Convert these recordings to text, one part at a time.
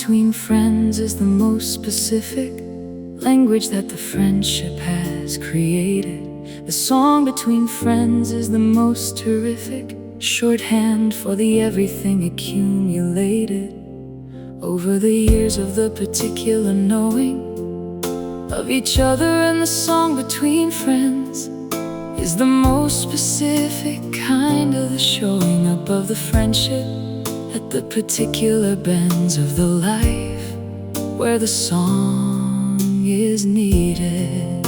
between friends is the most specific language that the friendship has created. The song between friends is the most terrific shorthand for the everything accumulated over the years of the particular knowing of each other. And the song between friends is the most specific kind of the showing up of the friendship at the particular bends of the life where the song is needed.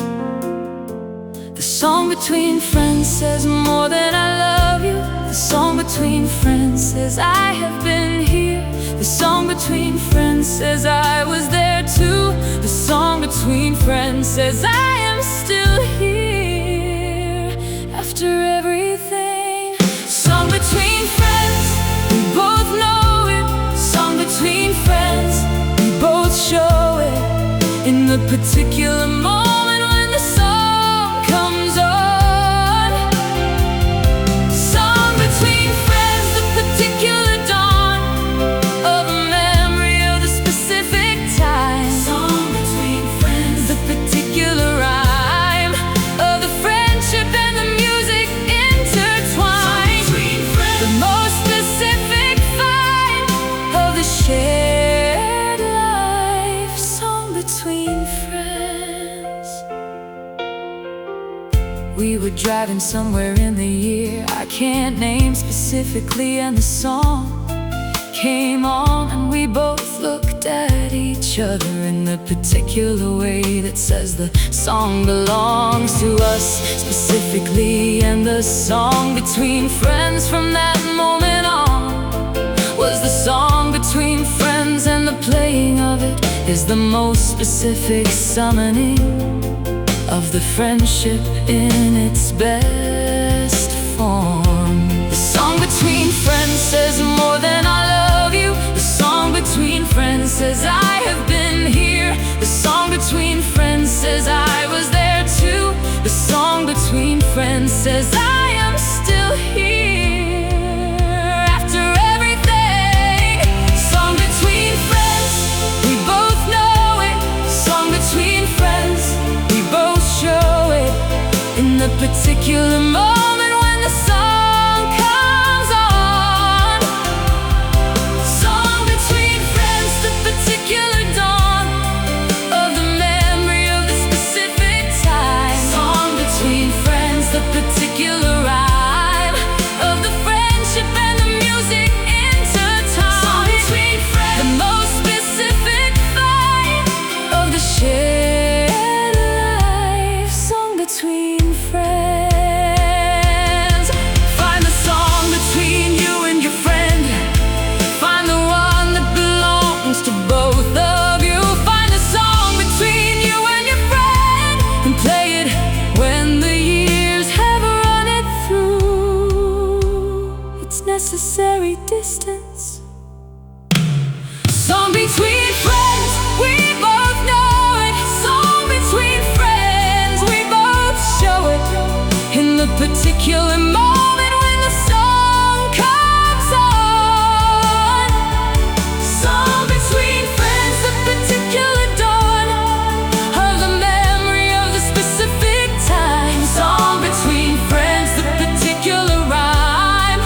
The song between friends says more than I love you. The song between friends says I have been here. The song between friends says I was there too. The song between friends says I am still here after everything. Song between friends, we both know it. Song between friends, we both show it in the particular moment when the song comes on. Song between friends, the particular dawn of a memory of the specific time. Song between friends, the particular rhyme of the friendship and the music intertwined. Song between friends, the most specific find of the shared life. Song between friends. We were driving somewhere in the year I can't name specifically, and the song came on, and we both looked at each other in the particular way that says the song belongs to us specifically. And the song between friends from that moment on was the song between friends, and the playing of it is the most specific summoning of the friendship in its best form. The song between friends says more than I love you. The song between friends says I have been here. The song between friends says I was there too. The song between friends says I am still here after everything. Song between friends, we both know it. Song between friends, we both show it in the particular moment when the song comes on. Song between friends, the particular dawn of the memory of the specific time. Song between friends, the particular rhyme of the friendship and the music intertwined. Song between friends, the most specific find of the shared life. Song between friends. Find the song between you and your friend. Find the one that belongs to both of you. Find the song between you and your friend and play it when the years have run it through its necessary distance. Song between friends, we both know it. Song between friends, we both show it in the particular moment when the song comes on. Song between friends, the particular dawn of the memory of the specific time. Song between friends, the particular rhyme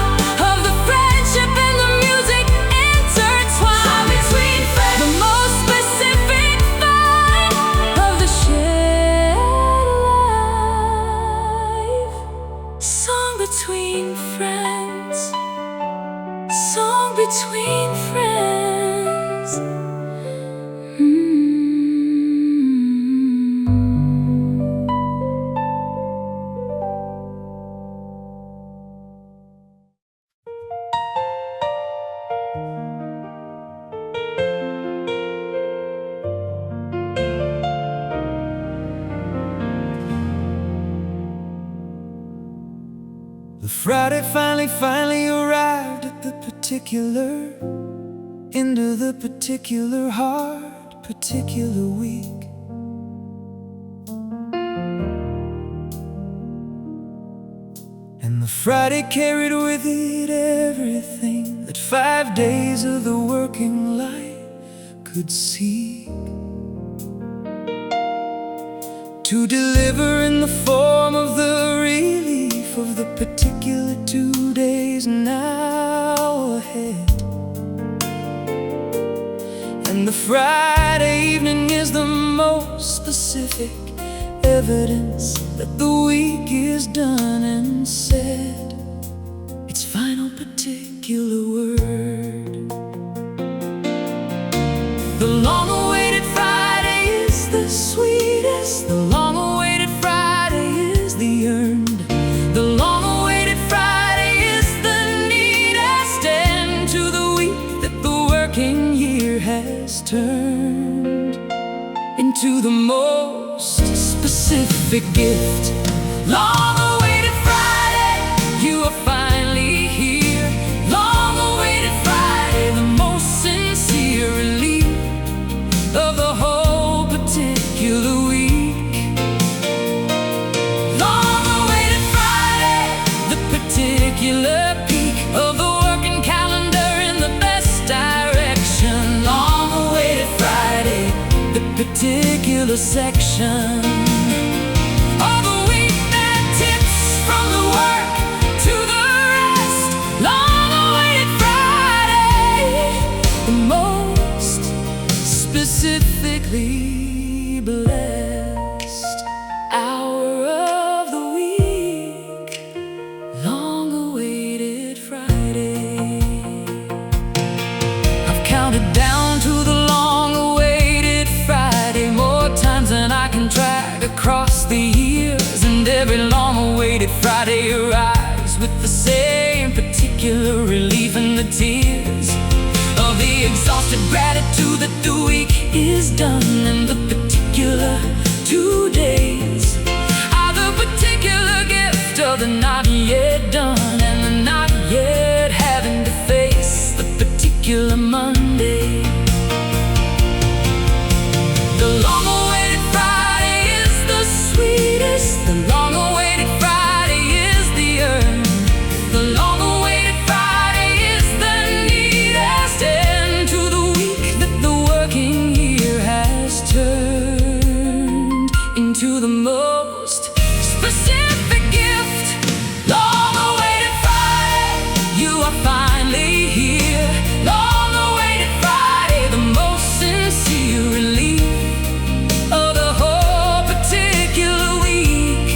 of the friendship and the music intertwined. Song between friends, the most specific find of the shared life. Song between friends. Song between friends. The Friday finally arrived at the particular end of the particular hard, particular week. And the Friday carried with it everything that 5 days of the working life could seek, to deliver in the form of the relief of the particular 2 days now ahead. And the Friday evening is the most specific evidence that the week is done and said, its final particular word. The long-awaited Friday is the sweetest. The long-awaited Friday is the earned. The long-awaited Friday is the neatest end to the week that the working year has turned into the most specific gift. Long-awaited Friday, you are finally here. Long-awaited Friday, the most sincere relief of the whole particular week. Long-awaited Friday, the particular peak of the working calendar in the best direction. Long-awaited Friday, the particular section of the week that tips from the work to the rest. Long-awaited Friday, the most specifically blessed hour of the week. Long-awaited Friday. I've counted down to the long-awaited Friday more times than I can track across the years, and every long-awaited Friday arrives with the same particular relief and the tears of the exhausted gratitude that the week is done. And the particular 2 days are the particular gift of the not yet done and the not yet having to face the particular Monday. The long-awaited Friday is the sweetest. The long-awaited Friday is the earned. The long-awaited Friday is the neatest end to the week that the working year has turned into the most specific gift. Long-awaited Friday, you are finally here. Long-awaited Friday, the most sincere relief of the whole particular week.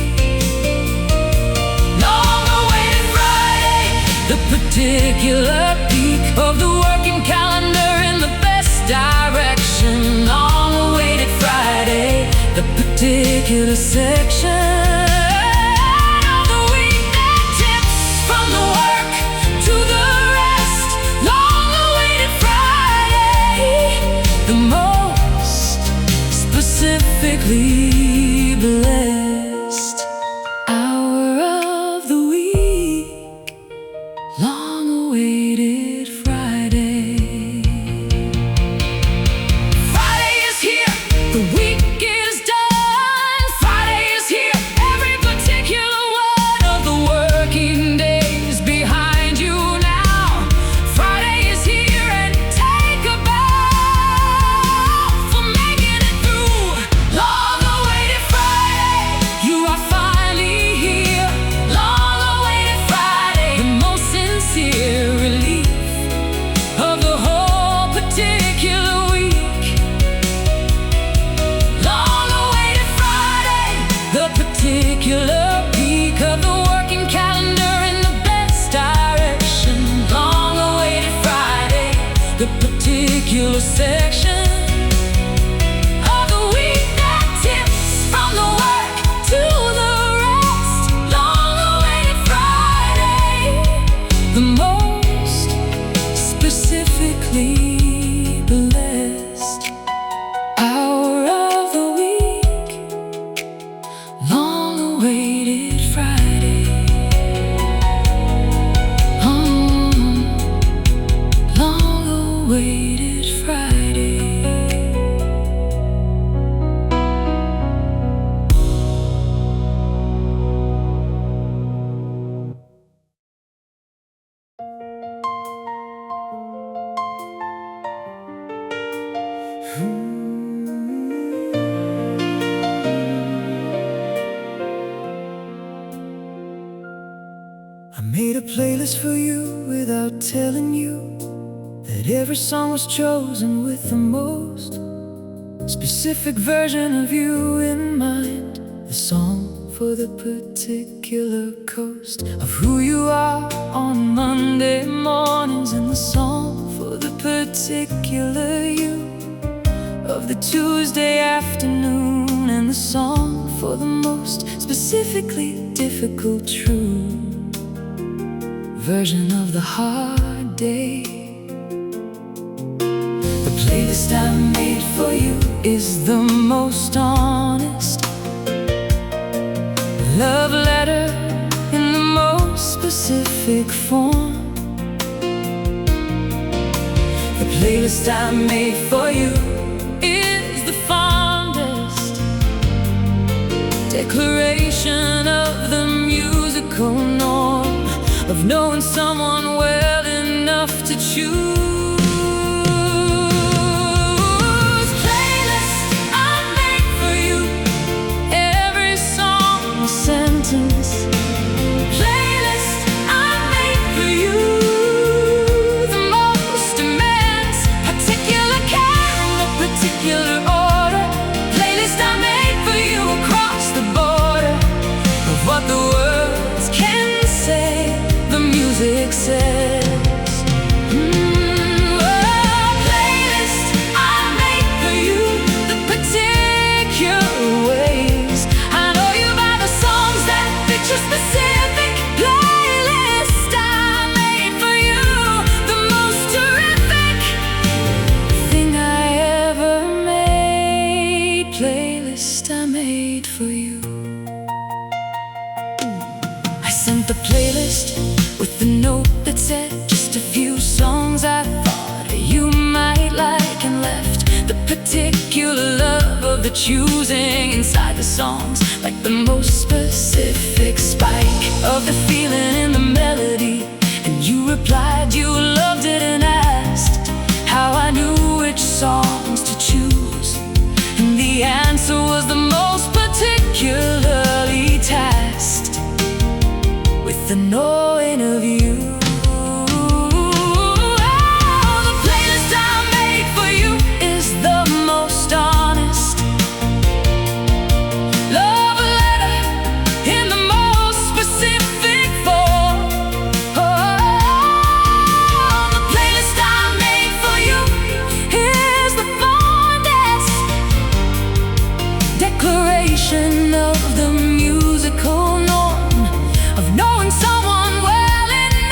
Long-awaited Friday, the particular peak of the working calendar in the best direction. Long-awaited Friday, the particular section of the week that tips from the work to the rest. Long-awaited Friday, the most specifically blessed hour of the week. Long-awaited Friday. Friday is here, the week is done. Friday is here, every particular one of the working days behind you now. Friday is here, and take a bow for making it through. Long-awaited Friday, you are finally here. Long-awaited Friday, the most sincere relief of the whole particular week. Long-awaited Friday, the particular peak of the working calendar in the best direction. Long-awaited Friday, the particular section of the week that tips from the work to the rest. Long-awaited Friday, the most specifically blessed hour of the week. Long-awaited Friday. Long-awaited Friday. I made a playlist for you without telling you that every song was chosen with the most specific version of you in mind. The song for the particular coast of who you are on Monday mornings, and the song for the particular you of the Tuesday afternoon, and the song for the most specifically difficult true version of the hard day. The playlist I made for you is the most honest love letter in the most specific form. The playlist I made for you is the fondest declaration of the musical norm, of knowing someone well enough to choose. Playlist I made for you, every song a sentence. Playlist I made for you, the most immense particular care in a particular order. Playlist I made for you across the border of what the words can say, the music says. Playlist I made for you, the particular ways. I know you by the songs that fit your specific playlist. I made for you the most terrific thing I ever made. Playlist I made for you. I sent the playlist with the note that said just a few songs I thought you might like, and left the particular love of the choosing inside the songs, like the most specific spike of the feeling in the melody. And you replied you loved it and asked how I knew which songs to choose, and the answer was the most particularly tasked with the knowing of you. The playlist I made for you is the most honest love letter in the most specific form. The playlist I made for you is the fondest declaration of the musical norm, of knowing someone well enough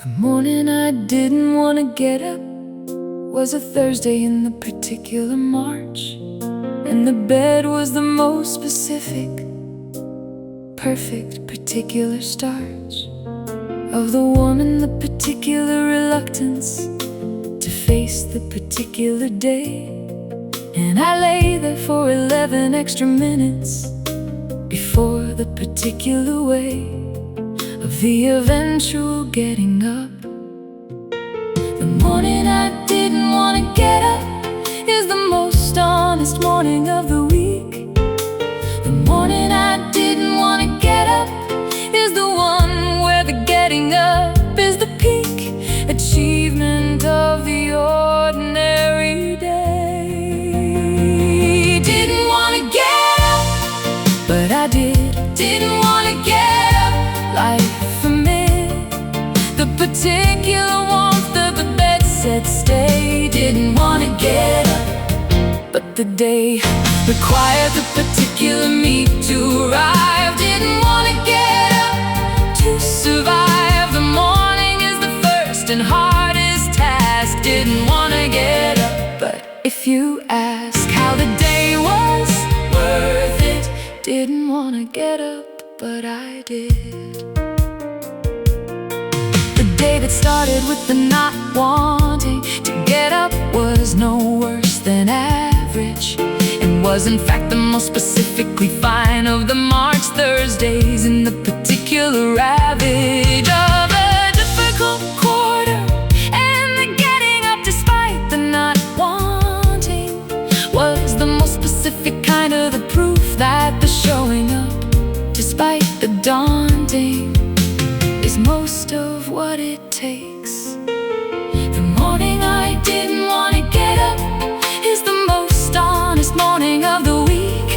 The morning I didn't want to get up was a Thursday in the particular March, and the bed was the most specific, perfect particular starch of the woman, the particular reluctance to face the particular day. And I lay there for 11 extra minutes before the particular way of the eventual getting up. The morning I didn't want to get up is the most honest morning of the week. The morning I didn't want to get up is the one where the getting up is the peak achievement of the ordinary day. Didn't want to get up, but I did. Didn't want to get up, life amid the particular warmth of the bedside stay. Didn't want to get up, but the day required the particular me to arrive. Didn't want to get up to survive. The morning is the first and hardest task. Didn't want to get up, but if you ask how the day was worth it, didn't want to get up, but I did. The day that started with the not wanting to get up was no worse than average, and was in fact the most specifically fine of the March Thursdays in the particular ravage of a difficult quarter. And the getting up despite the not wanting was the most specific kind of the proof that the showing up despite the daunting is most of what it takes. The morning I didn't want to get up is the most honest morning of the week.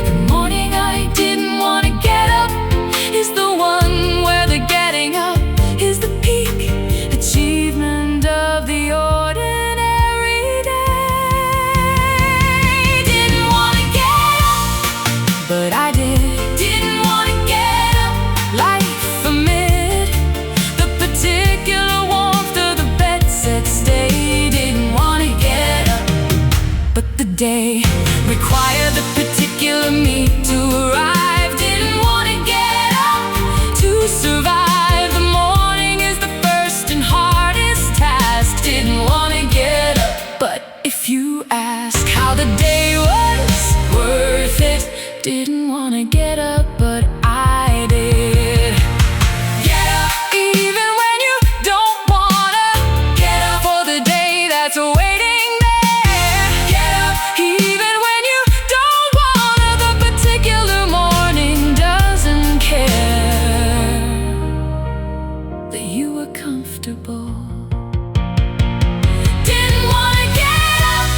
The morning I didn't want to get up is the one where the getting up is the peak achievement of the ordinary day. Didn't want to get up, but I did. Didn't want to get up, life amid the particular warmth of the bedside stay. Didn't want to get up, but the day required the particular me to arrive. Didn't want to get up to survive. The morning is the first and hardest task. Didn't want to get up, but if you ask how the day was worth it, didn't want to get up, but I did. Get up, even when you don't wanna. Get up for the day that's waiting there. Get up, even when you don't wanna. The particular morning doesn't care that you were comfortable. Didn't wanna get up,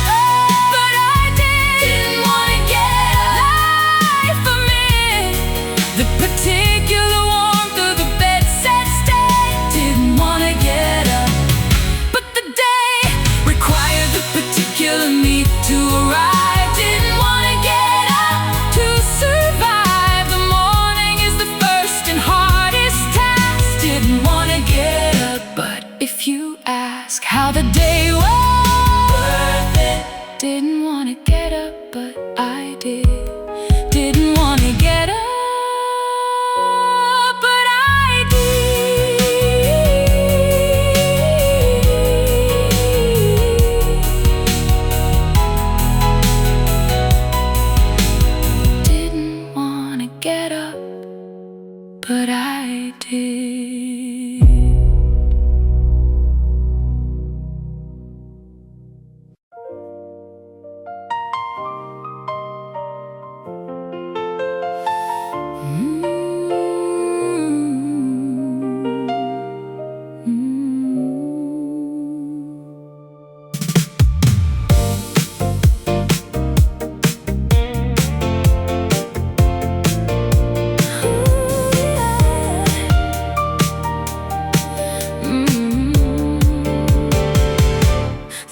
but I did. Didn't wanna get up, life amid the particular warmth of the bedside stay. Didn't wanna get up, but the day required the particular me to arrive. Didn't wanna get up to survive. The morning is the first and hardest task. Didn't wanna get up, but if you ask how the day was worth it, didn't wanna get up, but I did. Didn't wanna get up, but I did. Didn't wanna get up, but I did.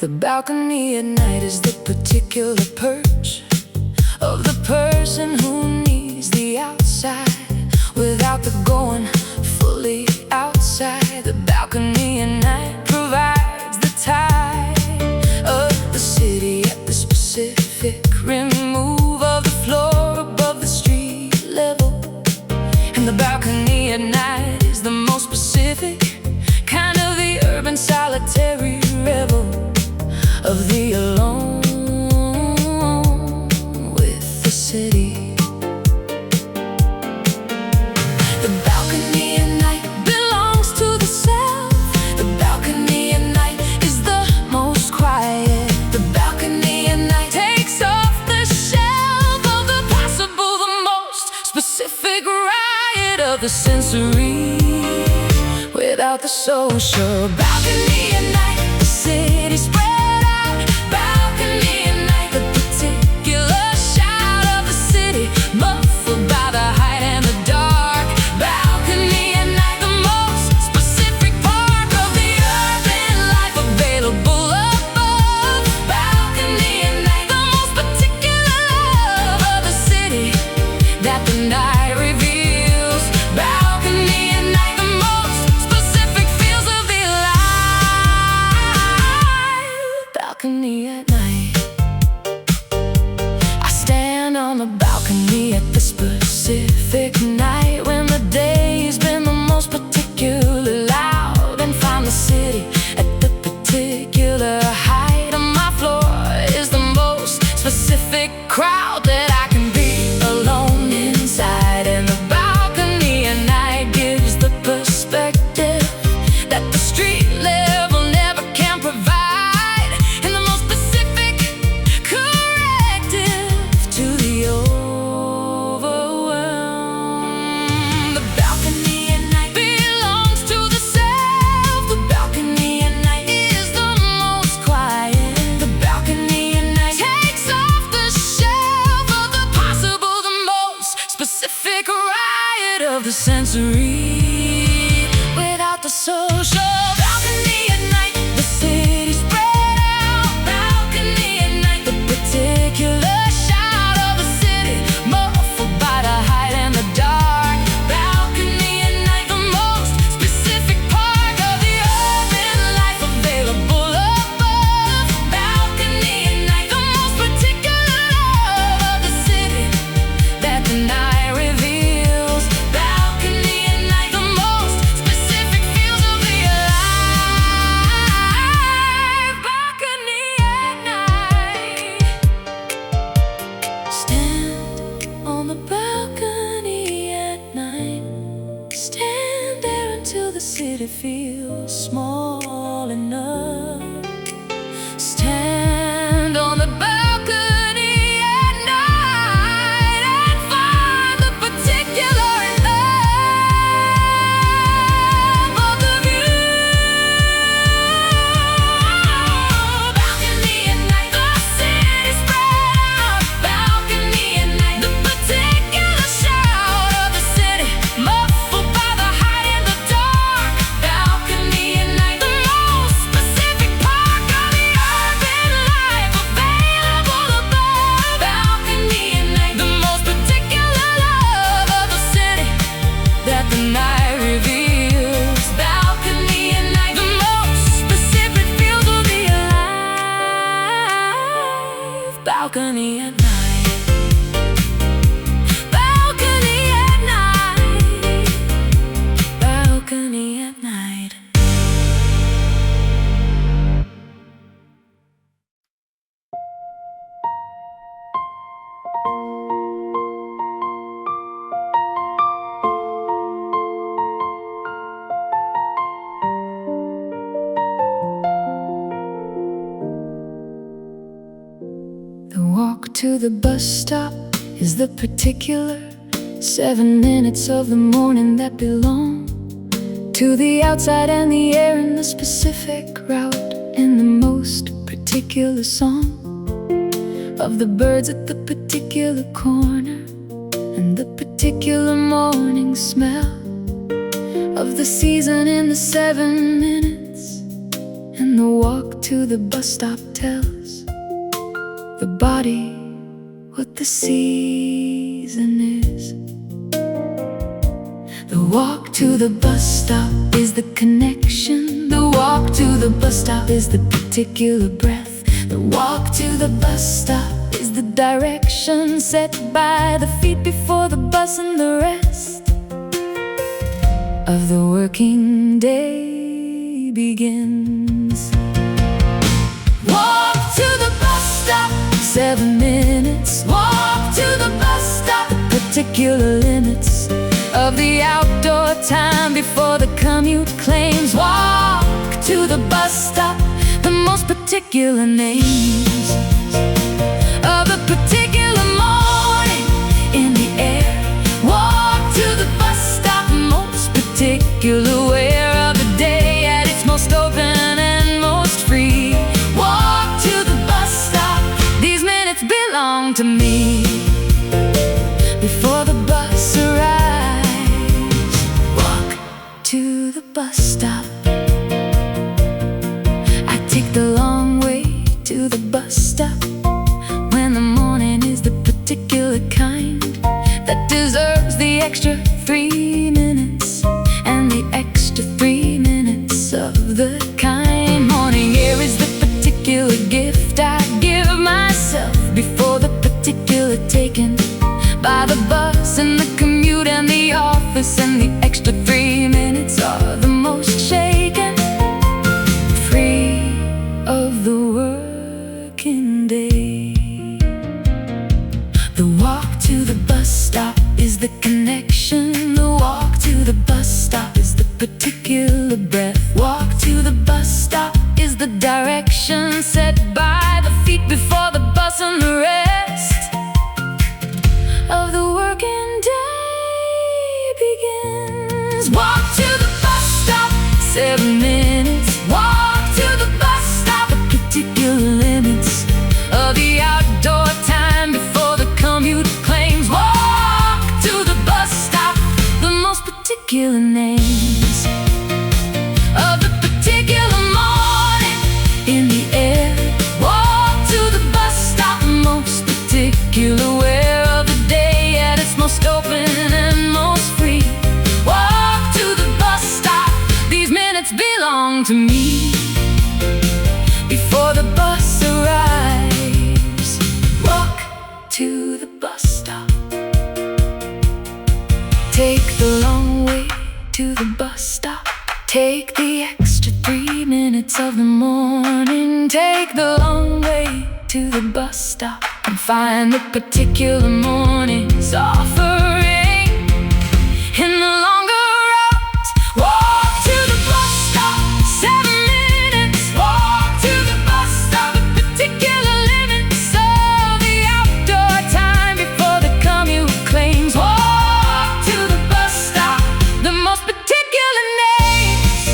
The balcony at night is the particular perch of the person who needs the outside without the going fully outside. The And the balcony at night is the most specific kind of the urban solitary rebel of the alone with the city. The balcony at night belongs to the self. The balcony at night is the most quiet. The balcony at night takes off the shelf of the possible, the most specific riot of the sensory without the social. Balcony at night, the city spread out. Balcony at night, the particular shout of the city muffled by the height and the dark. Balcony at night, the most specific part of the urban life available above. Balcony at night, the most particular love of the city that the night reveals. Balcony at night, the most specific feels of the life. Balcony at night, I stand on the balcony at the specific night when the day's been the most particularly loud, and find the city at the particular height. On my floor is the most specific crowd that I can be alone inside. And the balcony at night gives the perspective that the street level never can provide, and the most specific corrective to the overwhelm. The balcony at night belongs to the self. The balcony at night is the most quiet. The balcony at night takes off the shelf of the possible, the most specific riot of the sensory without the social. Balcony at night, the city spread out. Balcony at night, the particular shout of the city muffled by the height and the dark. Balcony at night, the most specific part of the urban life available above. Balcony at night, the most particular love of the city that the night reveals. Balcony at night, the most specific feels of the alive. Balcony at night. Stand on the balcony at night. Stand there until the city feels small enough. Stand on the balcony at night and find the particular love of the view. Balcony at night, the city spread out. Balcony at night, the particular shout of the city muffled by the height and the dark. Balcony at night, the most specific part of the urban life available above. Balcony at night, the most particular love of the city that the night reveals. Balcony at night, the most specific feels will be alive. Balcony at night. Balcony at night. Balcony at night. The walk to the bus stop is the particular 7 minutes of the morning that belong to the outside and the air and the specific route and the most particular song of the birds at the particular corner and the particular morning smell of the season in the 7 minutes. And the walk to the bus stop tells the body what the season is. The walk to the bus stop is the connection. The walk to the bus stop is the particular breath. The walk to the bus stop is the direction set by the feet before the bus and the rest of the working day begins. Walk to the bus stop, 7 minutes. Walk to the bus stop, particular limits of the outdoor time before the commute claims. Walk to the bus stop, the most particular names of a particular morning in the air. Walk to the bus stop, most particular where of the day at its most open and most free. Walk to the bus stop, these minutes belong to me. Before the bus arrives, walk to the bus stop. I take the long way to the bus stop when the morning is the particular kind that deserves the extra 3 minutes and the extra 3 minutes of the kind. Morning air is the particular gift I give myself before the particular taken by the bus and the commute and the office, and the extra 3 minutes are the most shaken, free of the working day. The walk to the bus stop is the connection. The walk to the bus stop is the particular breath. Walk to the bus stop is the direction set by the feet before the bus and the rest of the working day begins. Walk to the bus stop, 7 minutes. Walk to the bus stop, the particular limits of the outdoor time before the commute claims. Walk to the bus stop, the most particular names of the particular morning in the air. Walk to the bus stop, most particular where of the day at its most open and most free. Walk to the bus stop, these minutes belong to me. Before the bus arrives, walk to the bus stop. Take the long way to the bus stop. Take the extra 3 minutes of the morning. Take the long way to the bus stop and find the particular morning's offering in the longer route. Walk to the bus stop, 7 minutes. Walk to the bus stop, the particular limits of the outdoor time before the commute claims. Walk to the bus stop, the most particular names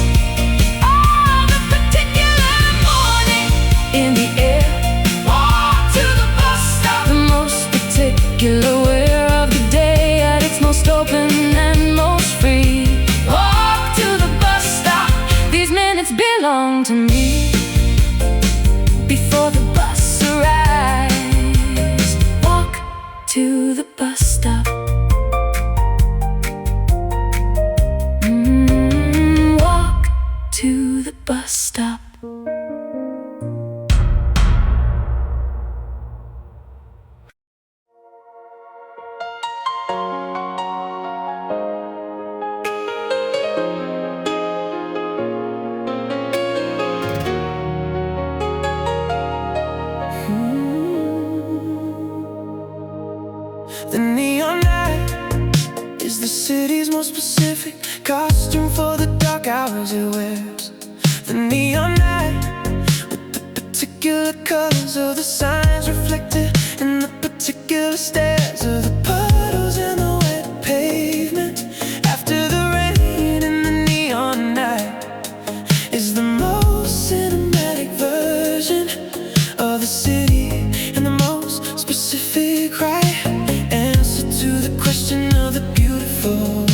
of the particular morning in the air. Walk to the bus stop, the most particular where of the day at its most open and most free. Walk to the bus stop, these minutes belong to me. Before the bus arrives, walk to the bus stop. Walk to the bus stop. The neon light is the city's most specific costume for the dark hours it wears. The neon light with the particular colors of the signs reflected in the particular stares of the puddles in the wet pavement. After the rain in the neon night is the most cinematic version of the city and the most specific right answer to the question of the beautiful.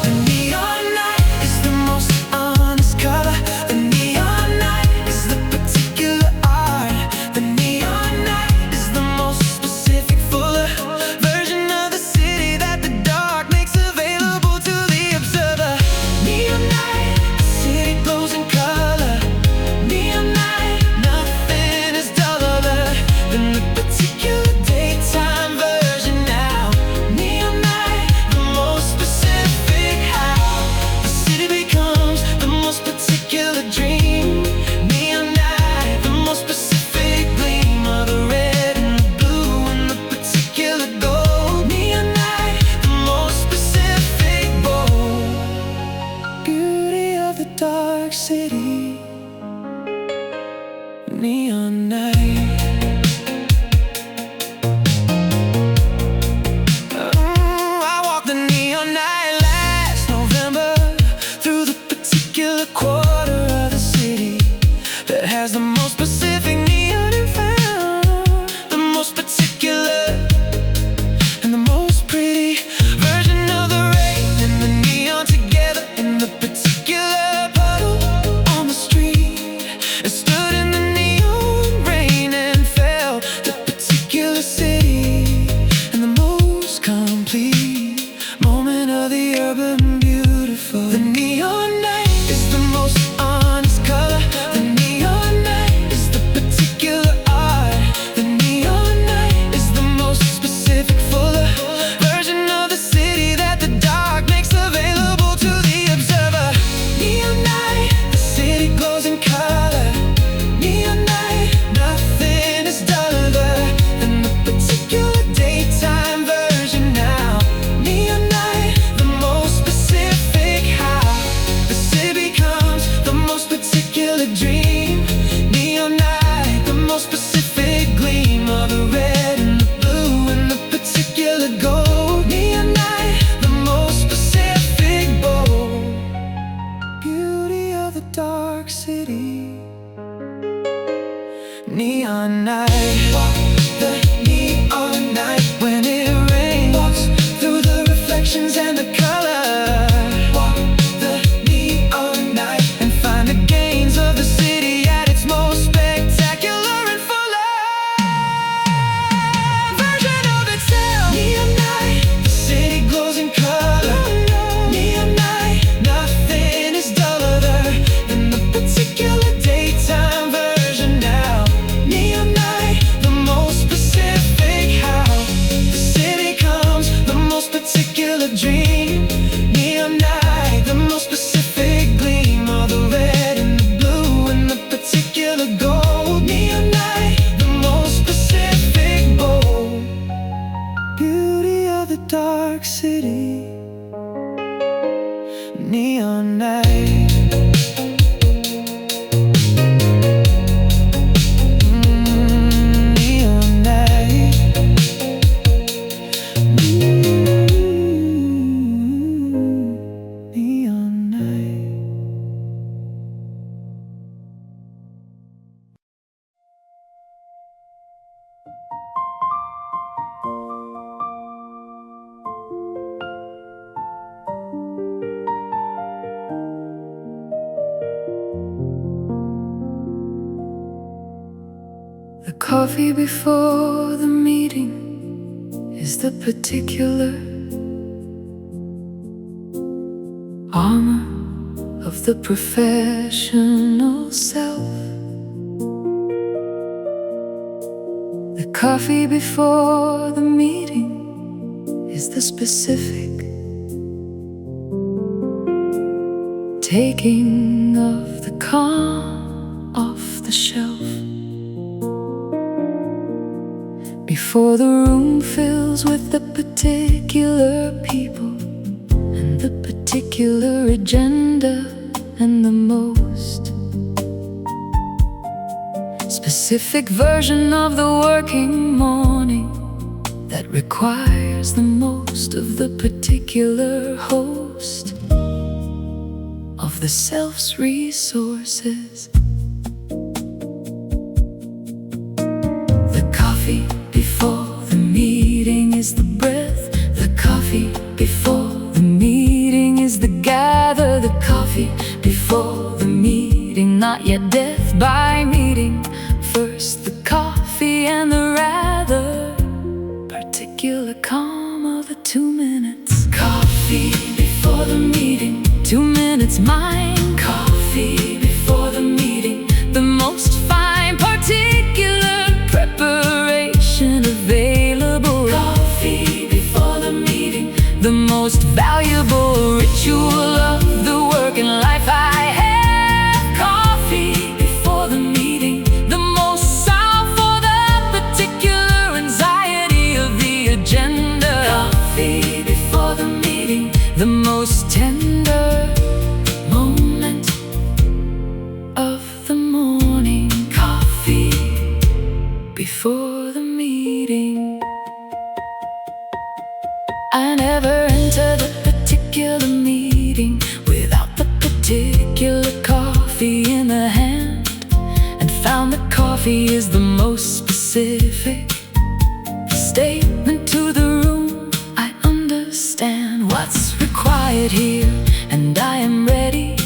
The neon light is the most honest color. The neon light is the particular art. The neon light is dark city. Neon night. Neon night. Neon night. The coffee before the meeting is the particular armor of the professional self. The coffee before the meeting is the specific taking of the calm off the shelf. Before the room fills with the particular people and the particular agenda and the most specific version of the working morning that requires the most of the particular host of the self's resources. The coffee before the meeting is the breath. The coffee before the meeting is the gather. The coffee before the meeting, not yet death by meeting. First the coffee and the rather particular calm of the 2 minutes. Coffee before the meeting, 2 minutes mine. Coffee before the meeting, the most fine particular preparation available. Coffee before the meeting, the most valuable ritual of the working life I have. Coffee before the meeting, the most solve for the particular anxiety of the agenda. Coffee before the meeting, the most tender moment of the morning. Coffee before the meeting. I never enter the particular meeting without the particular coffee in the hand, and found that coffee is the most specific statement to the room. I understand what's required here, and I am ready.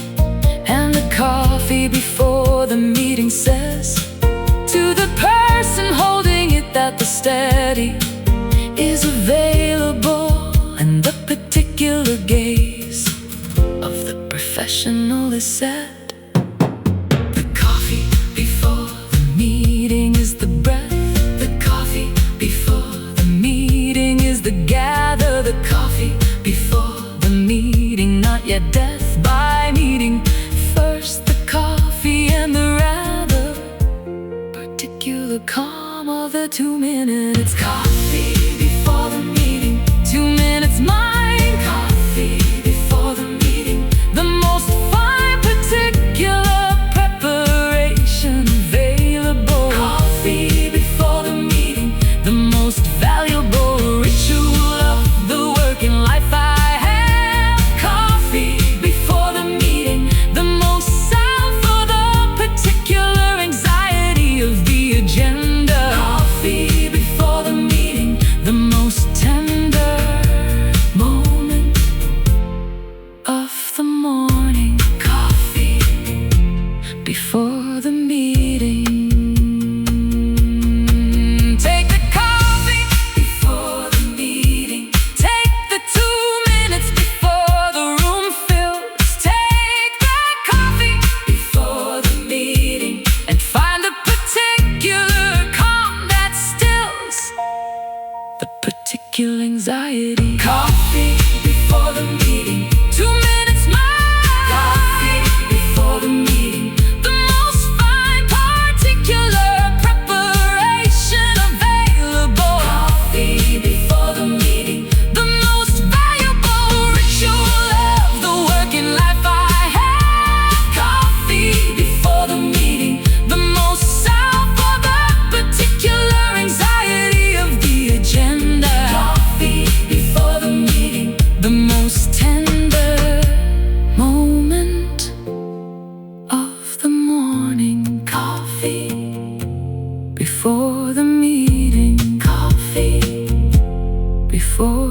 And the coffee before the meeting says to the person holding it that the steady is available, and the particular gaze of the professional is set. The coffee before the meeting is the breath. The coffee before the meeting is the gather. The coffee before the meeting, not yet death by meeting. First the coffee and the rather particular calm of the 2 minutes. Coffee before the meeting, 2 minutes mine. Coffee before the meeting, the most fine particular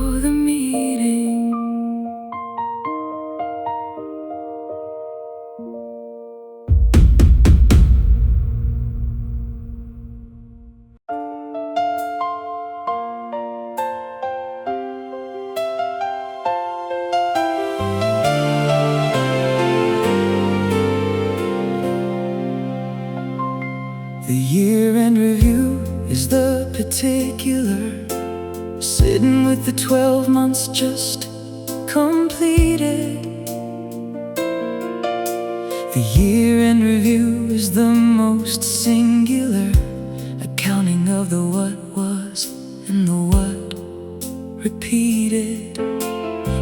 for the meeting. The year-end review is the particular, sitting with the 12 months just completed. The year-end review is the most singular accounting of the what was and the what repeated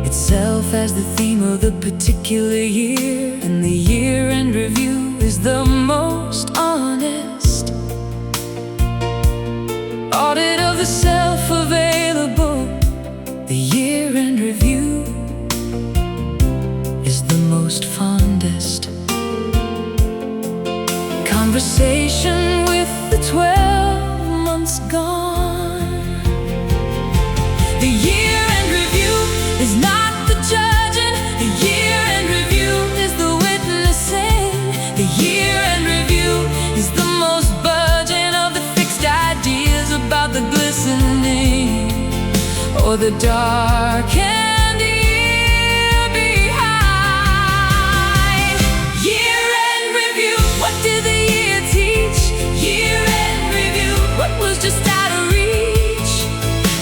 itself as the theme of the particular year. And the year-end review is the most honest audit of the self-available. The year-end review is the most fondest conversation with the 12 months gone. The year-end review is not the judging. The year-end review is the witnessing. The year-end review is the most budging of the fixed ideas about the glistening or the dark and year behind. Year-end review, what did the year teach? Year-end review, what was just out of reach?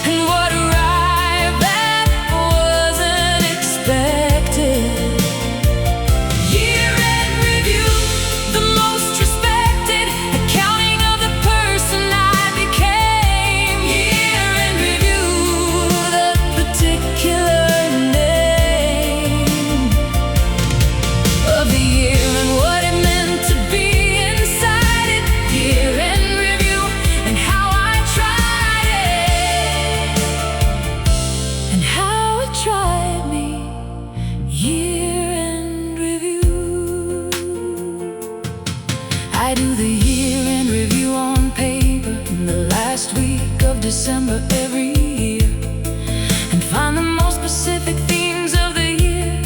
And what arrived at wasn't expected. Year-end review, the most respected accounting of the person I became. Year-end review, the particular name of the year and what it meant to be inside it. Year-end review and how I tried it and how it tried me. Year-end review. I do the year-end review on paper in the last week of December every year and find the most specific themes of the year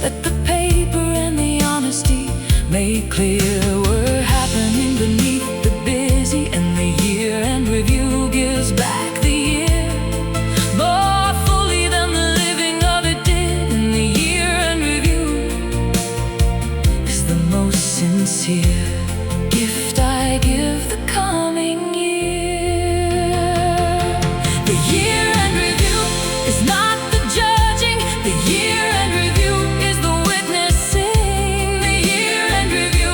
that the paper and the honesty made clear were happening beneath the busy. And the year-end review gives back the year more fully than the living of it did. And the year-end review is the most sincere gift I give the coming year. The year-end review is not the judging. The year-end review is the witnessing. The year-end review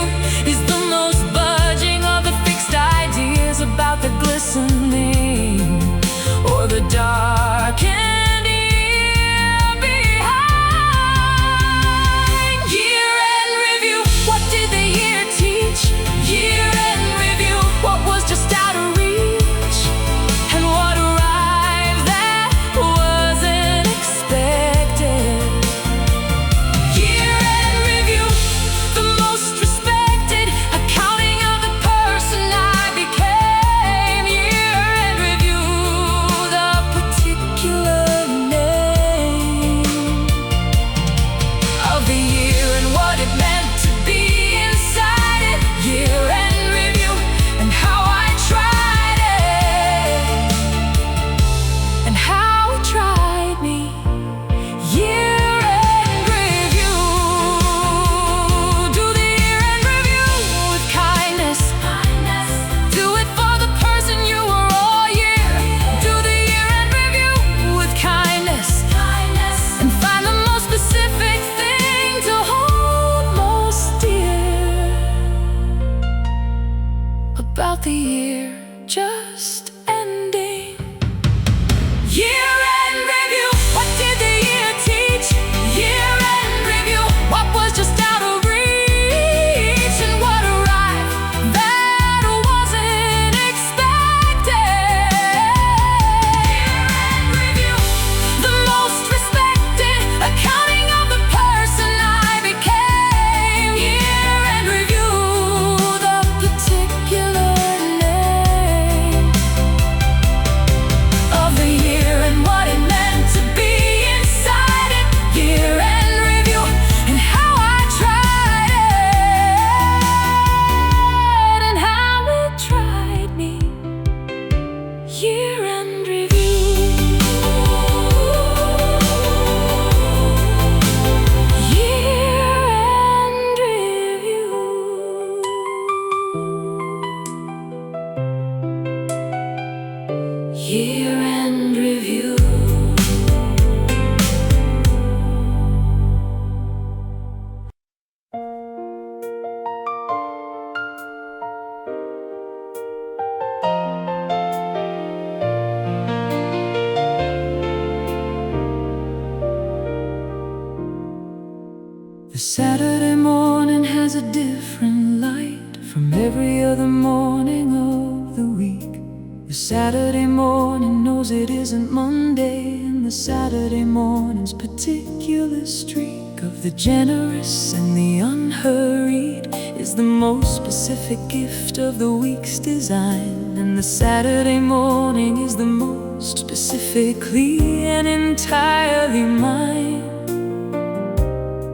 The Saturday morning has a different light from every other morning of the week. The Saturday morning knows it isn't Monday, and the Saturday morning's particular streak of the generous and the unhurried is the most specific gift of the week's design. And the Saturday morning is the most specifically and entirely mine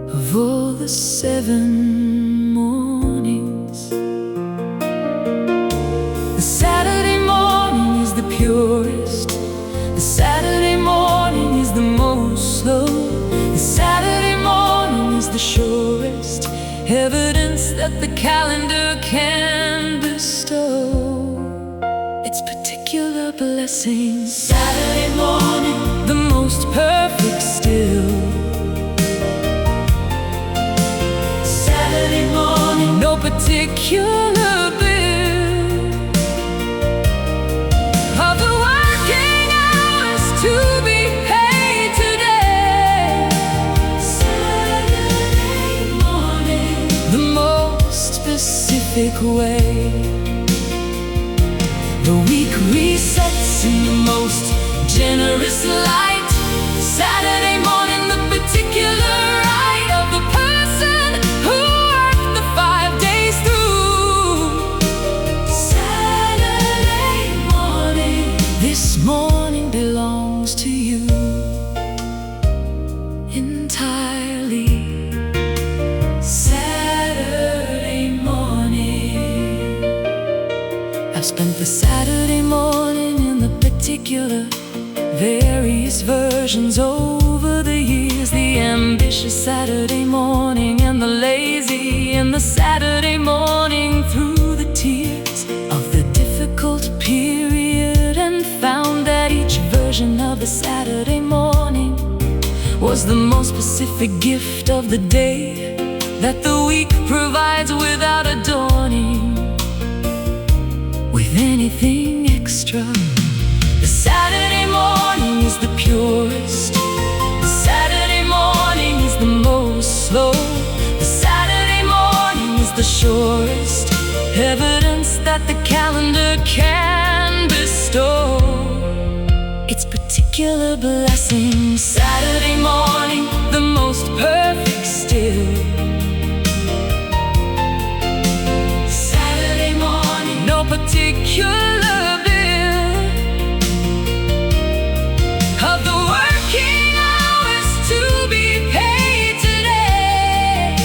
of all the 7 mornings. The Saturday morning is the purest. The Saturday morning is the most slow. The Saturday morning is the surest evidence that the calendar can bestow its particular blessings. Saturday morning, the most perfect still. Saturday morning, no particular bill of the working hours to be paid today. Saturday morning, the most specific way. The week resets in the most generous light. Saturday morning, the particular right of the person who worked the 5 days through. Saturday morning, this morning belongs to you entirely. Saturday morning, I've spent the Saturday morning in the particular various versions over the years. The ambitious Saturday morning and the lazy, and the Saturday morning through the tears of the difficult period, and found that each version of the Saturday morning was the most specific gift of the day that the week provides without adorning with anything extra. The Saturday morning is the purest. The Saturday morning is the most slow. The Saturday morning is the surest evidence that the calendar can bestow its particular blessings. Saturday morning, the most perfect still. Saturday morning, no particular bill of the working hours to be paid today.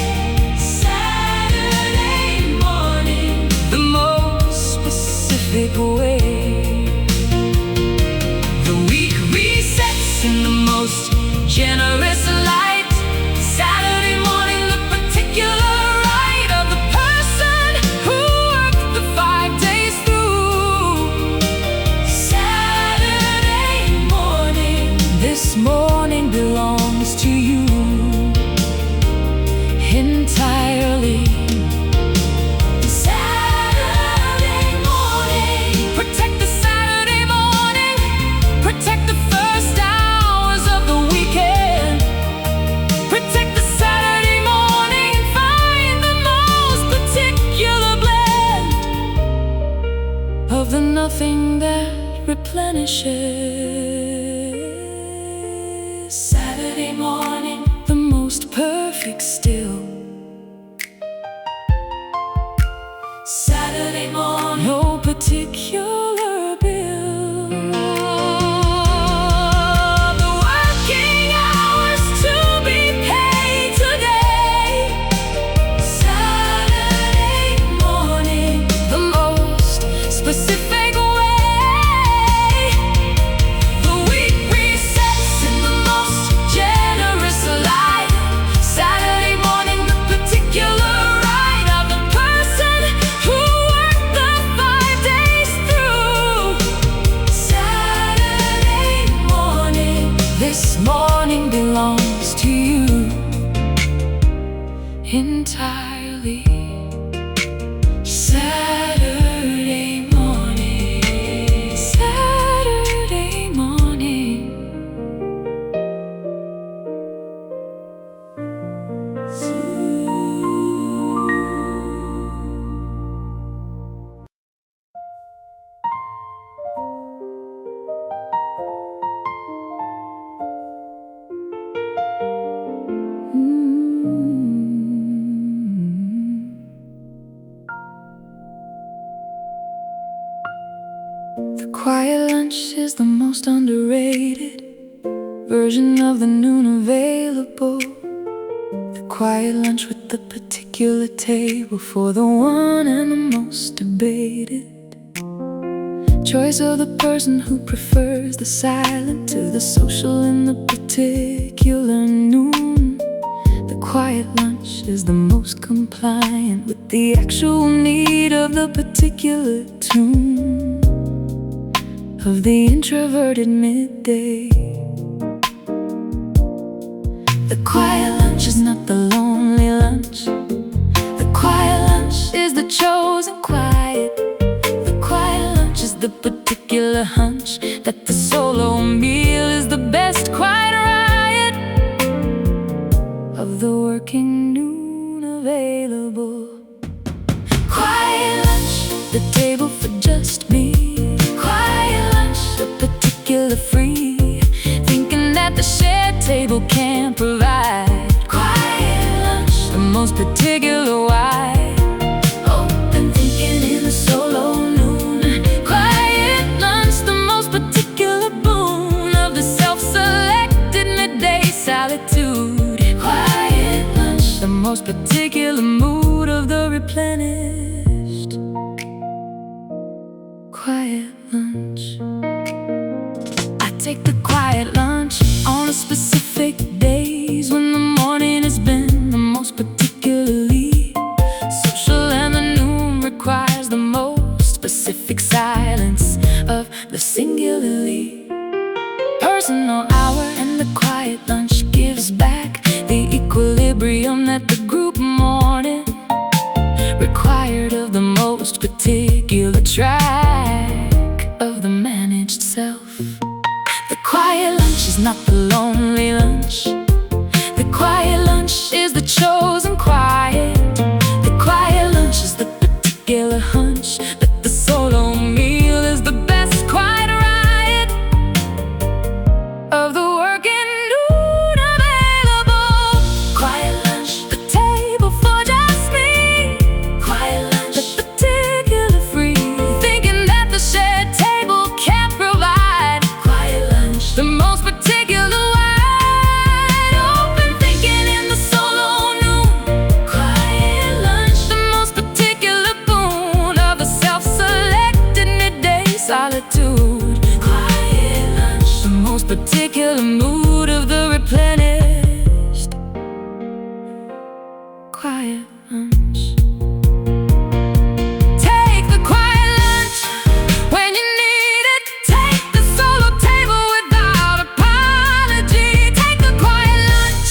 Saturday morning, the most specific way. The week resets in the most generous light. Saturday morning, the particular right of the person who worked the 5 days through. Saturday morning, this morning belongs to you entirely. Saturday morning, protect the Saturday morning, protect the first hours of the weekend. Protect the Saturday morning and find the most particular blend of the nothing that replenishes. Saturday morning, the most perfect still. Saturday morning, no particular bill. The working hours to be paid today. Saturday morning, the most specific way. The week resets in the most generous light. Saturday morning, the particular right of the person who worked the 5 days through. Saturday morning, this morning belongs to you entirely. Saturday morning, Saturday morning. most underrated version of the noon available. The quiet lunch with the particular table for the one and the most debated choice of the person who prefers the silent to the social in the particular noon. The quiet lunch is the most compliant with the actual need of the particular tune of the introverted midday. The quiet lunch is not the lonely lunch. The quiet lunch is the chosen quiet. The quiet lunch is the particular hunch that the solo meal is the best quiet riot of the working noon available. Quiet lunch, the table for just me. Quiet lunch, the particular free, thinking that the shared table can't provide. Quiet lunch, the most particular why, open thinking in the solo noon. Quiet lunch, the most particular boon of the self-selected midday solitude. Quiet lunch, the most particular mood of the replenished. Quiet lunch. I take the quiet lunch on a specific days when the morning has been the most particularly social and the noon requires the most specific silence of the singularly personal hour. And the quiet lunch gives back the equilibrium that the group morning required of the most particular track of the managed self. The quiet lunch is not the lonely lunch. The quiet lunch is the chosen quiet. The quiet lunch is the particular hunch that the solo meal is the best quiet riot of the working noon available. Quiet lunch, the table for just me. Quiet lunch, the particular free, thinking that the shared table can't provide. Quiet lunch, the most particular wide open thinking in the solo noon. Quiet lunch, the most particular boon of the self-selected midday solitude. Quiet lunch, the most particular mood of the replenished. Quiet lunch. Take the quiet lunch when you need it. Take the solo table without apology. Take the quiet lunch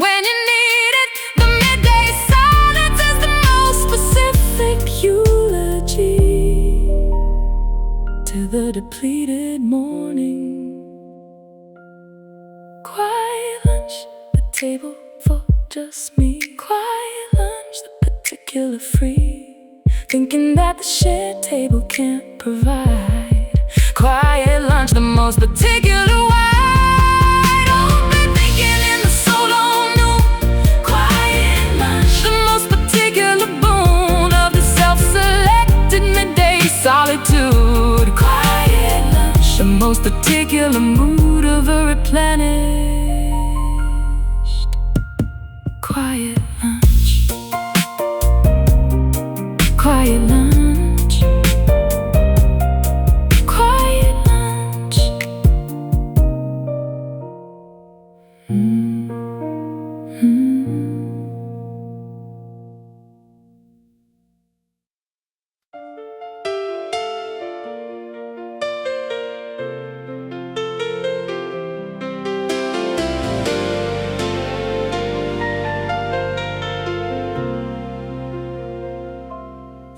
when you need it. The midday silence is the most specific eulogy to the depleted morning. Quiet lunch, the table for just me. Quiet lunch, the particular free, thinking that the shared table can't provide. Quiet lunch, the most particular wide open thinking in the solo noon. Quiet lunch, the most particular boon of the self-selected midday solitude. Quiet lunch, the most particular mood of a replenished. Quiet lunch. Quiet lunch. Quiet lunch.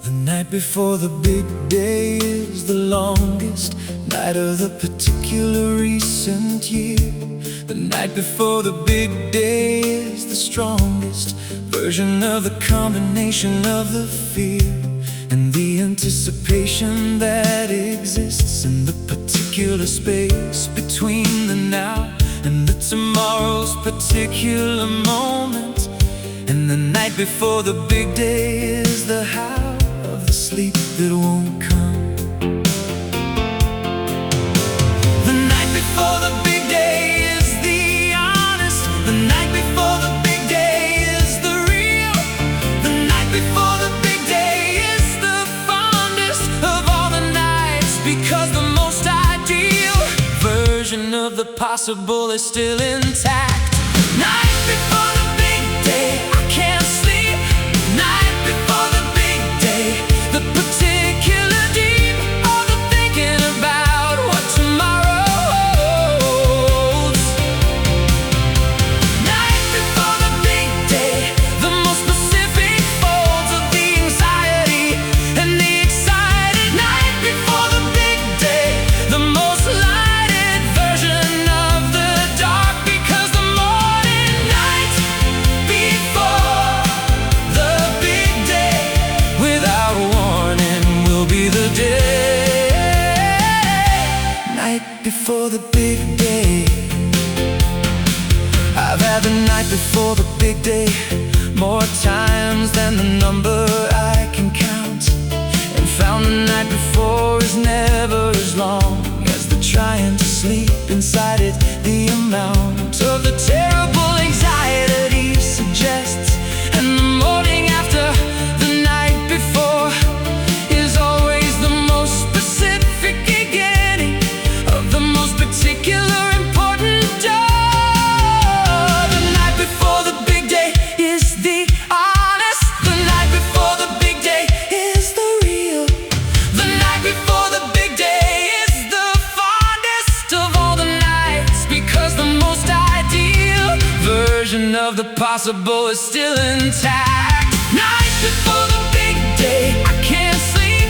The night before the big day is the longest night of the particular recent year. The night before the big day is the strongest version of the combination of the fear and the anticipation that exists in the particular space between the now and the tomorrow's particular moment. And the night before the big day is the how of the sleep that won't come. before the big day is the honest. The night before the big day is the real. The night before the big day is the fondest of all the nights, because the most ideal version of the possible is still intact. Night before the big day, I can't sleep. Night before the big day, the particular deep of the thinking about what tomorrow holds. Night before the big day, the most specific folds of the anxiety and the excited. Night before the big day, the most lighted version of the dark, because the morning night before the big day, without warning, will be the day. Night before the big day. I've had the night before the big day more times than the number I can count, and found the night before is never as long as the trying to sleep inside it. The amount of the terrible anxiety suggests, and the morning after the night before is always the most specific beginning of the most particular important job. The night before the big day is the honest. The night before the big day is the real. The night before the big day is the fondest of all the nights, because the most ideal version of the possible is still intact. Night before the big day, I can't sleep.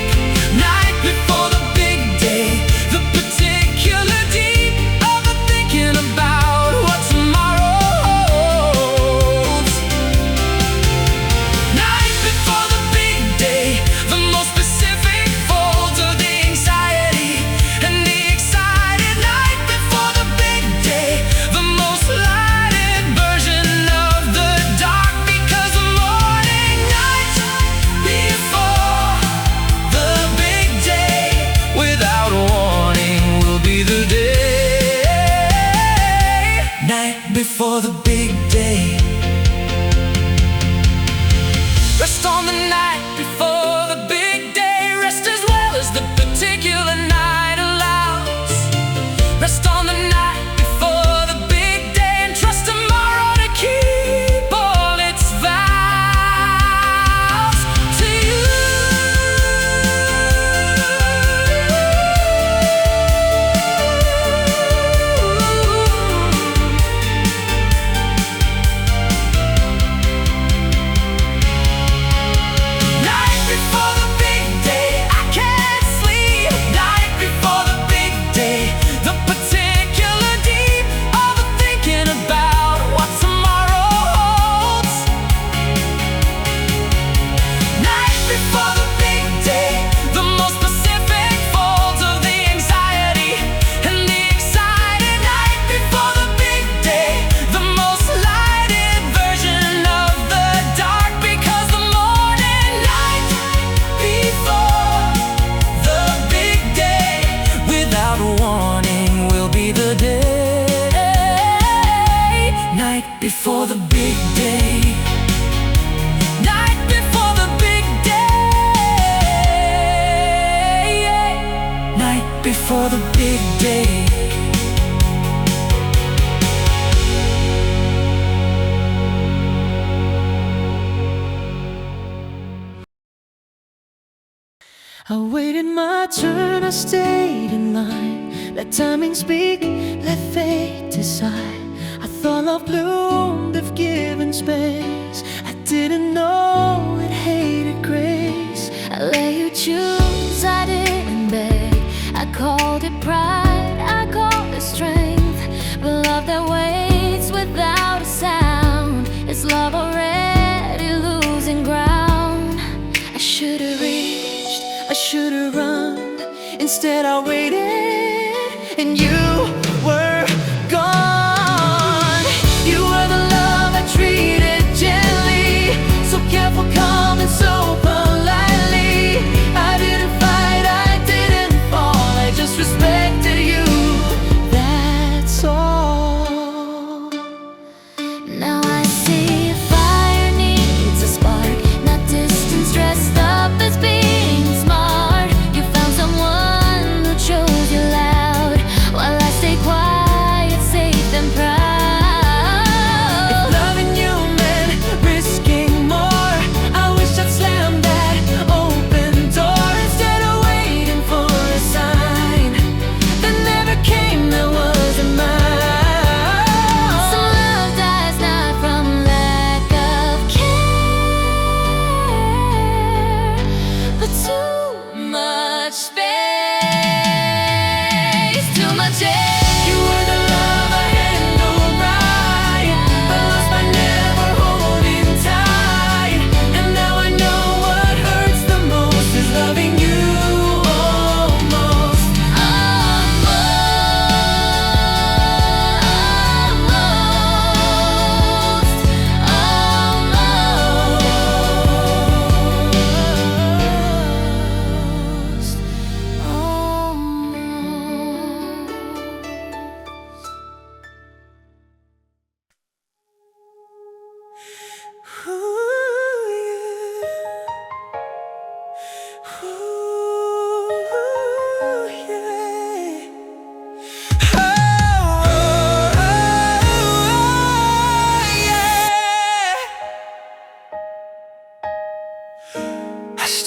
Night before the big day, the particular deep of the thinking about what tomorrow holds. Night before the big day, the most specific folds of the anxiety and the excited. Night before the big day, the most lighted version of the dark, because the morning night before the big day, without warning, will be the day. Night before the big day. Rest on the night before the big day. Rest as well as the particular night allows. Rest on the night before the big day, and trust tomorrow to keep all its vows to you. Night before the big day, I can't sleep. Night before the big day, the particular deep of the thinking about what tomorrow holds. Night before the big day, the most specific folds of the anxiety and the excited. Night before the big day, the most lighted version of the dark, because the morning night before the big day, without warning, will be the day. Night before the big day. Night before the big day. Night before the big day. I waited my turn, I stayed in line. Let timing speak, let fate decide. I thought love bloomed if given space. I didn't know it hated grace. I let you choose, I didn't beg. I called it pride, I called it strength. But love that waits without a sound is love already losing ground. I should've reached, I should've run. Instead I waited, and you were gone. You were the love I treated gently, so careful, calm, and so politely. I didn't fight, I didn't fall, I just respected you that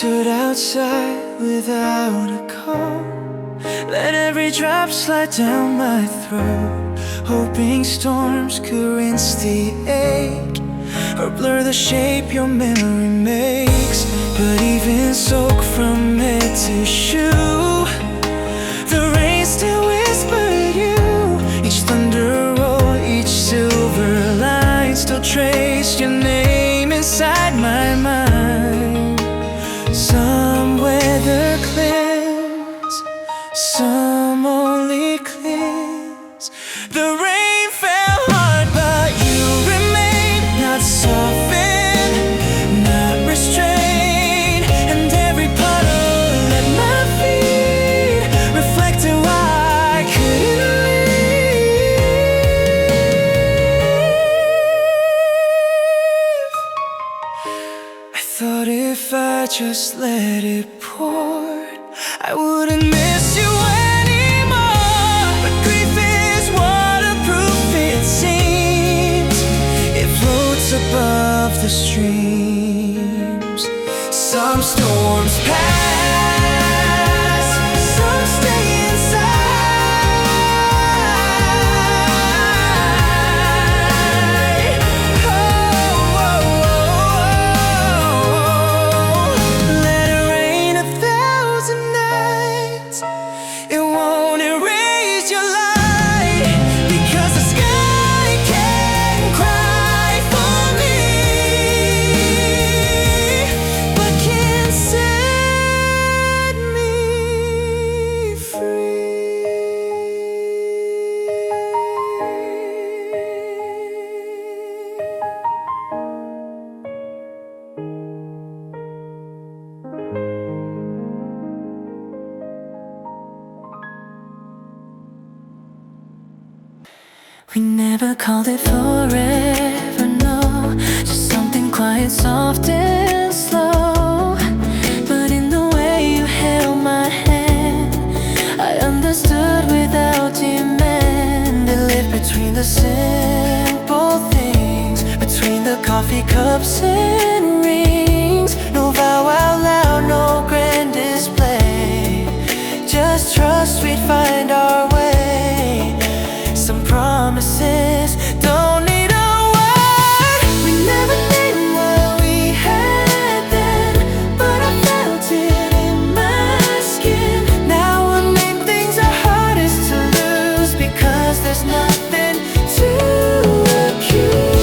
stood outside without a coat. Let every drop slide down my throat, hoping storms could rinse the ache or blur the shape your memory makes. But even soaked from head to shoe, the rain still whispered you. Each thunder roll, each silver line still traced your name inside my mind. Some weather clears, some only clears. The rain fell hard, but you remained, not softened, not restrained. And every puddle at my feet reflected why I couldn't leave. I thought if I just let it pour, I wouldn't miss you anymore. But grief is waterproof, it seems. It floats above the streams. Some storms pass, some stay inside. Oh, let it rain 1,000 nights, it won't erase your light. Because the sky can cry for me, but can't set me free. We never called it forever, no. Just something quiet, soft and slow. But in the way you held my hand, I understood without demand. It lived between the simple things, between the coffee cups and rings. No vow out loud, no grand display. Just trust we'd find our way. Some promises don't need a word. We never named what we had then, but I felt it in my skin. Now unnamed things are hardest to lose, because there's nothing to accuse.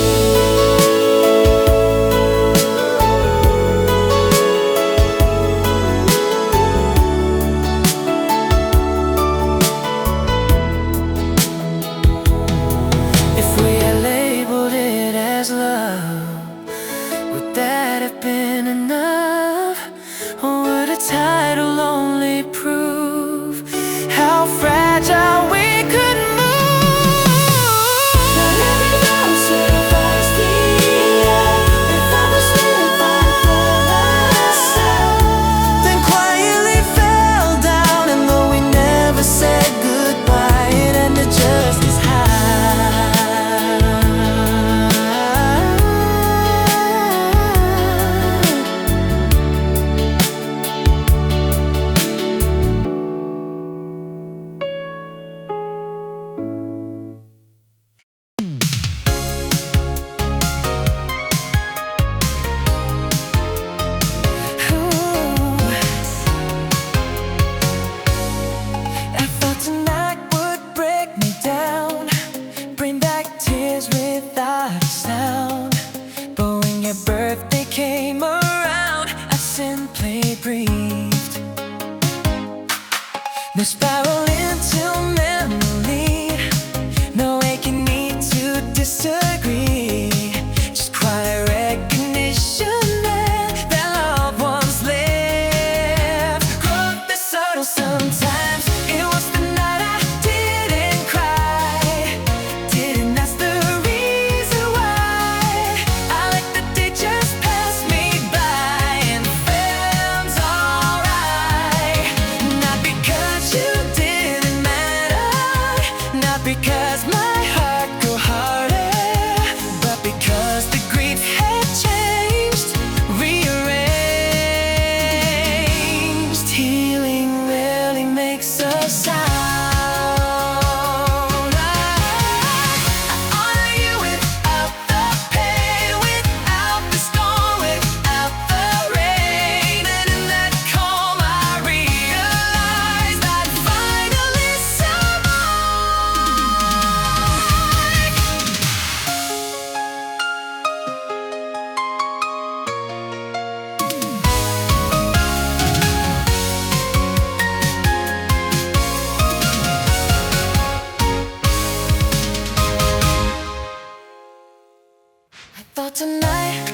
thought tonight,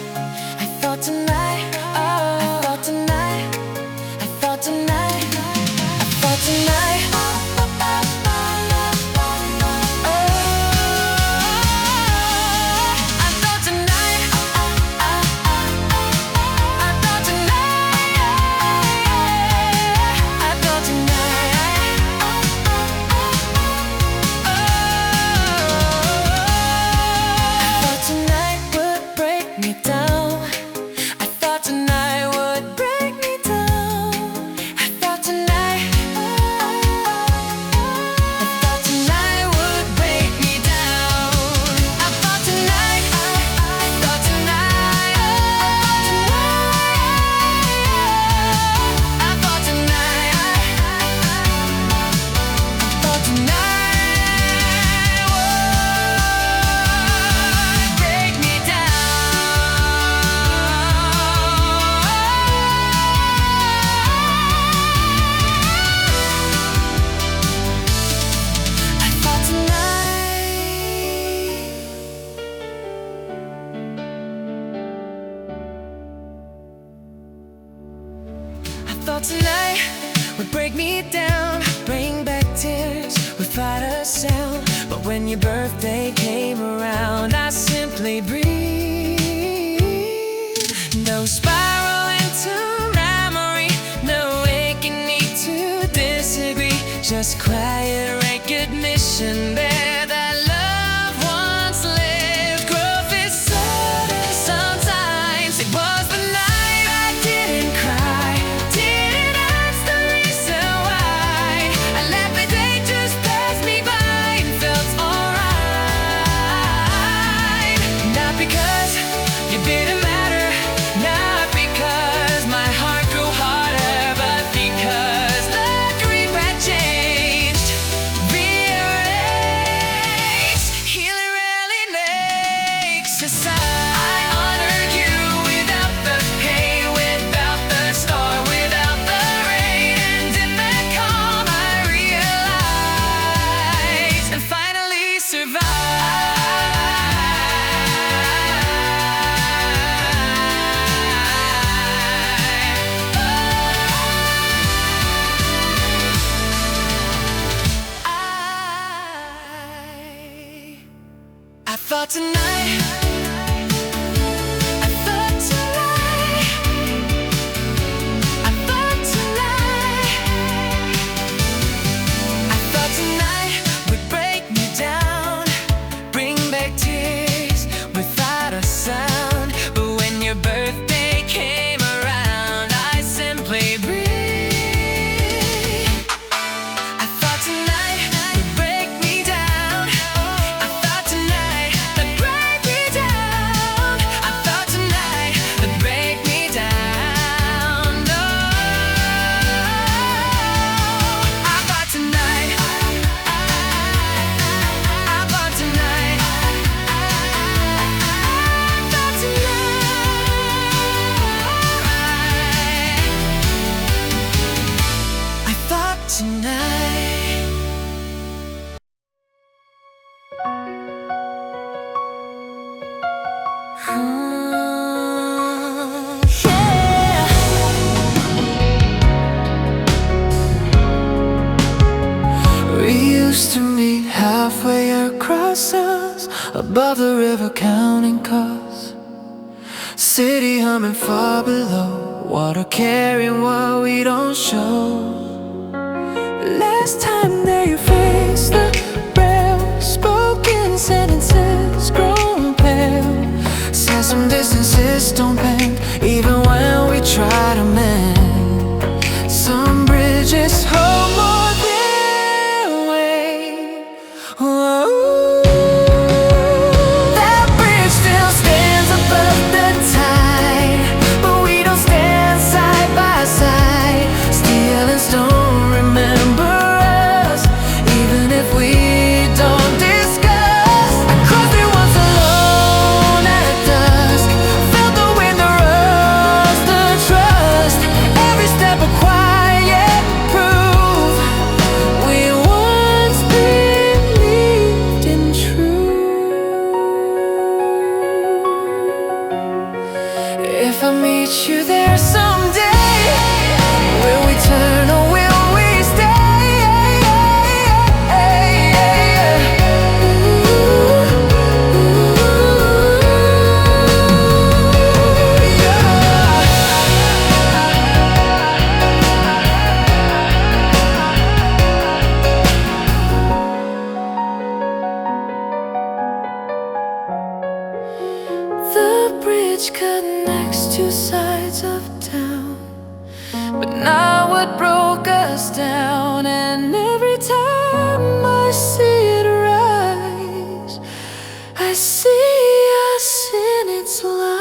I thought tonight, oh, I thought tonight, I thought tonight, I thought tonight, oh, I thought tonight, I thought tonight, I thought tonight would break me down. I thought tonight would break me down. I thought tonight, I thought tonight would break me down. I thought tonight, I thought tonight, I thought tonight, I thought tonight would break me down. I thought tonight. I thought tonight would break me down, bring back tears without a sound. But when your birthday came around, I simply breathed. No spiral into memory, no aching need to disagree. Just quiet recognition there that love once lived. Growth is sudden sometimes. It was the night I didn't cry, didn't ask the reason why. I let the day just pass me by and felt alright. Not because you didn't matter, not because my heart grew harder, but because the grief had changed, rearranged. Healing really makes a sound. I honored you without the pain, without the storm, without the rain. And in that calm I realized and finally I thought tonight, I thought tonight, I thought tonight, I thought tonight would break me down, bring back tears without a sound. But when your birthday came around, I simply breathed. I thought tonight would break me down. I thought tonight would break me down. I thought tonight would break me down. No, I thought tonight, I thought tonight, I thought tonight, I thought tonight. We used to meet halfway across us, above the river counting costs. City humming far below, water carrying what we don't show. Last time there you faced the rail, spoken sentences grown pale. Said some distances don't bend, even when we try to mend. Some bridges hold more than weight. Whoa. That bridge still stands above the tide, but we don't stand side by side. Steel and stone remember us, even if we don't discuss. I crossed it once alone at dusk, felt the wind I'll meet you there someday. Will we turn or will we stay? The bridge connects two sides of town, but now it broke us down. And every time I see it rise, I see us in its lines.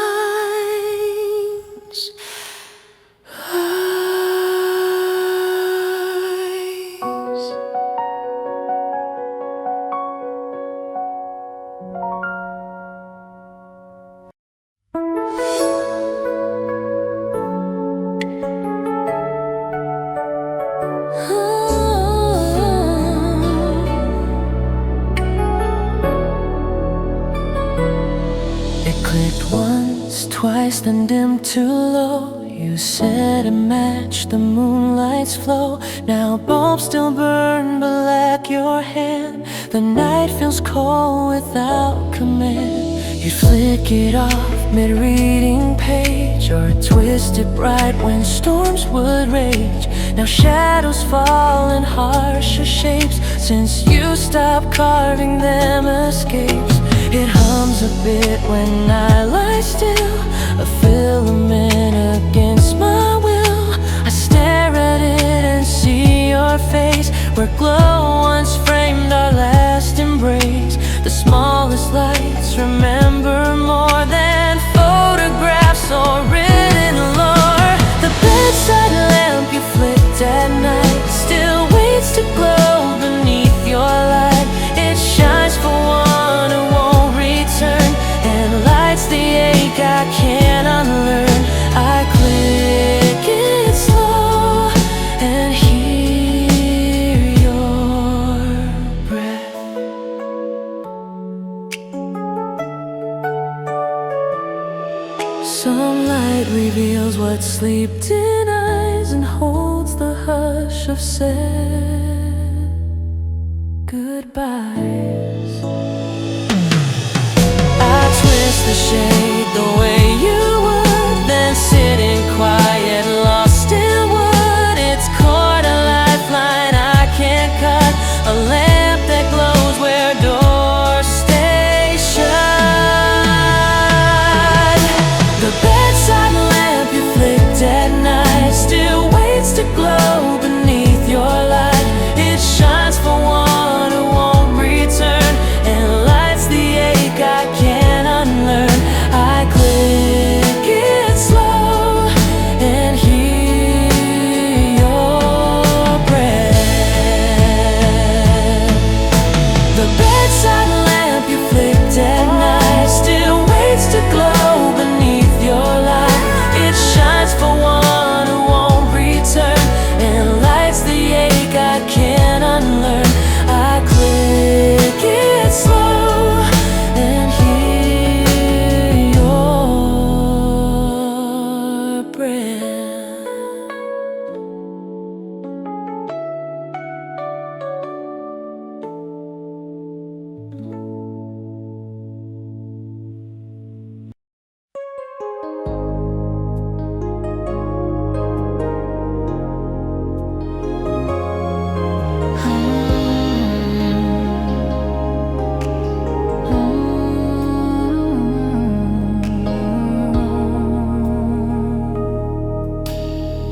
It clicked once, twice, then dimmed too low. You said it matched the moonlight's flow. Now bulbs still burn but lack your hand. The night feels cold without command. You'd flick it off mid-reading page, or twist it bright when storms would rage. Now shadows fall in harsher shapes since you stopped carving them escapes. It hums a bit when I lie still, a filament against my will. I stare at it and see your face, where glow once framed our last embrace. The smallest lights remember more than photographs or written lore. The bedside lamp you flicked at night still waits to glow beneath your light. It shines for one who won't return, and lights the ache I can't unlearn. I click it slow and hear your breath. Sunlight reveals what sleep denies and holds the hush of sad goodbyes. I twist the shade the way you would, then sitting quiet, lost in wood. It's caught a lifeline I can't cut, a lamp that glows where doors stay shut. The bedside lamp you flicked at night still waits to glow beneath your light. It shines for one who won't return, and lights the ache I can't unlearn. I click it slow and hear your breath. The bedside lamp you flicked at night still waits to glow beneath your light. It shines for one who won't return, and lights the ache I can't unlearn. I click it slow and hear your breath.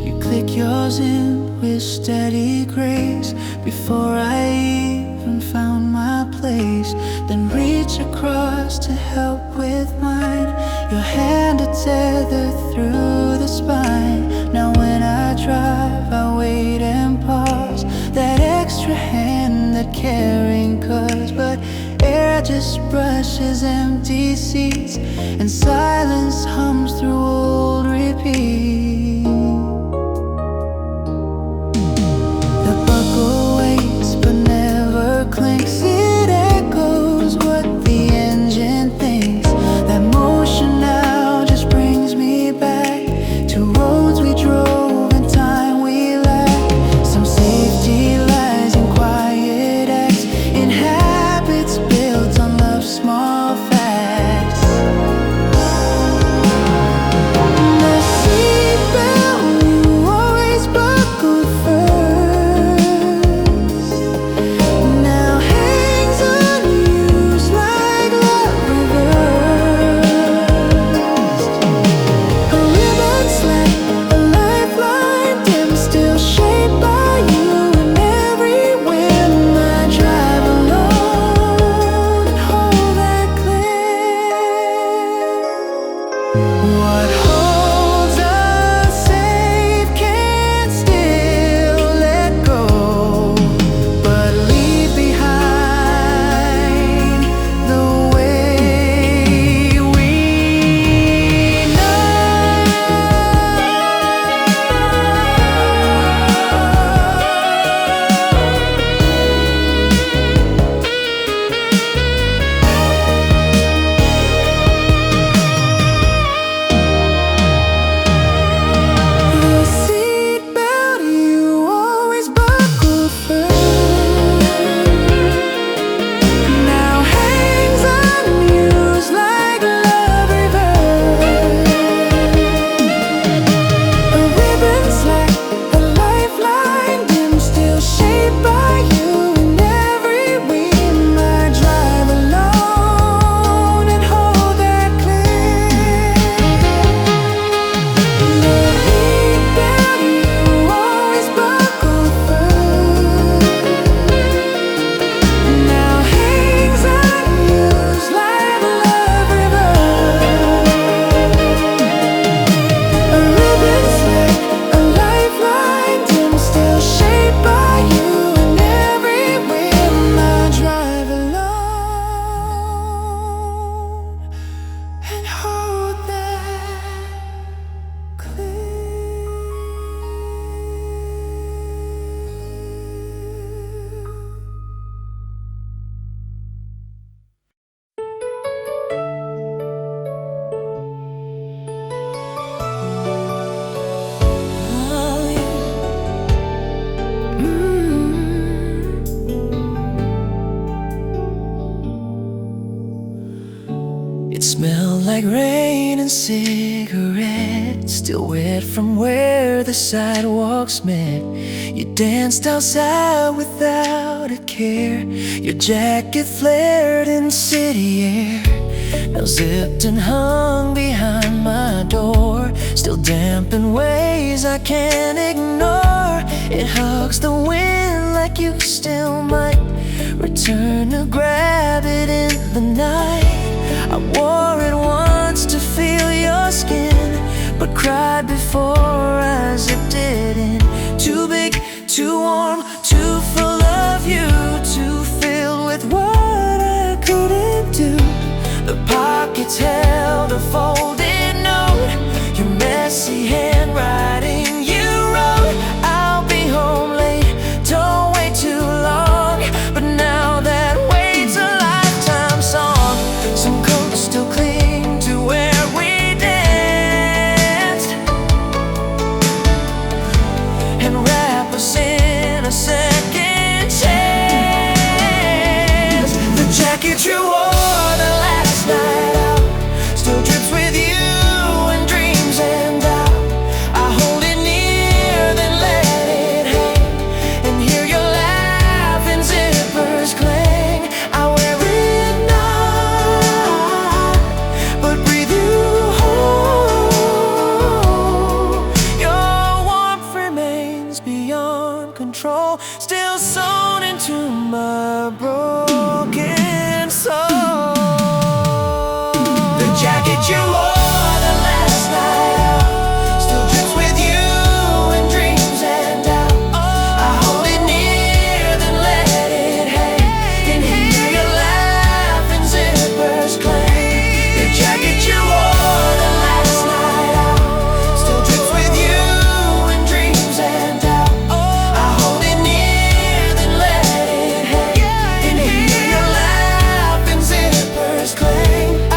You click yours in with steady grace before I even found my place. Then reach across to help with mine. Your hand a tether through the spine. Now when I drive, I wait and pause. That extra hand, that caring cause. But air just brushes empty seats, and silence hums through old repeats. The buckle waits but never clinks. It echoes what the engine thinks. That motion now just brings me back. Smell like rain and cigarettes, still wet from where the sidewalks met. You danced outside without a care, your jacket flared in city air. Now zipped and hung behind my door, still damp in ways I can't ignore. It hugs the wind like you still might return to grab it in the night. I wore it once to feel your skin, but cried before I zipped it in. Too big, too warm, too full of you, too filled with what I couldn't do. The pockets held a folded note, your messy handwriting you wrote. I'll be home late, don't wait too long. But now that wait's a lifetime song. Some coats still cling to where we danced, and wrap us in a second chance. The jacket you wore the last night out still drips with you when dreams end out. I hold it near, then let it hang, and hear your laugh and zippers clang. I wear it not, but breathe you whole. Your warmth remains beyond control, still sewn into my broken soul. The jacket you wore the last night out still drips with you when dreams end out. I hold it near, then let it hang, and hear your laugh and zippers clang. The jacket you wore the last night out still drips with you when dreams end out. I hold it near, then let it hang, and hear your laugh and zippers clang. I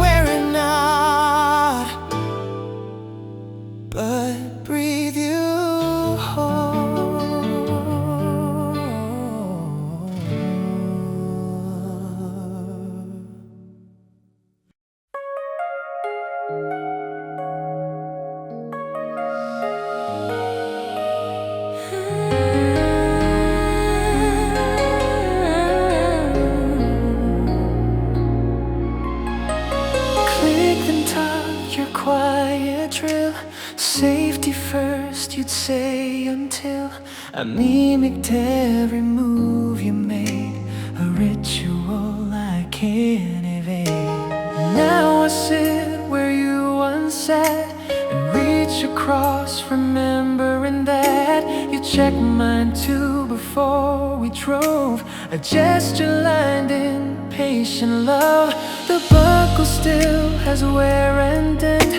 wear it not, but breathe you whole. Click then tuck your quiet drill. Safety first, you'd say, until I mimicked every move you made, a ritual I can't evade. Now I sit where you once sat and reach across, remembering that you checked mine too before we drove. A gesture lined in patient love. The buckle still has wear and dent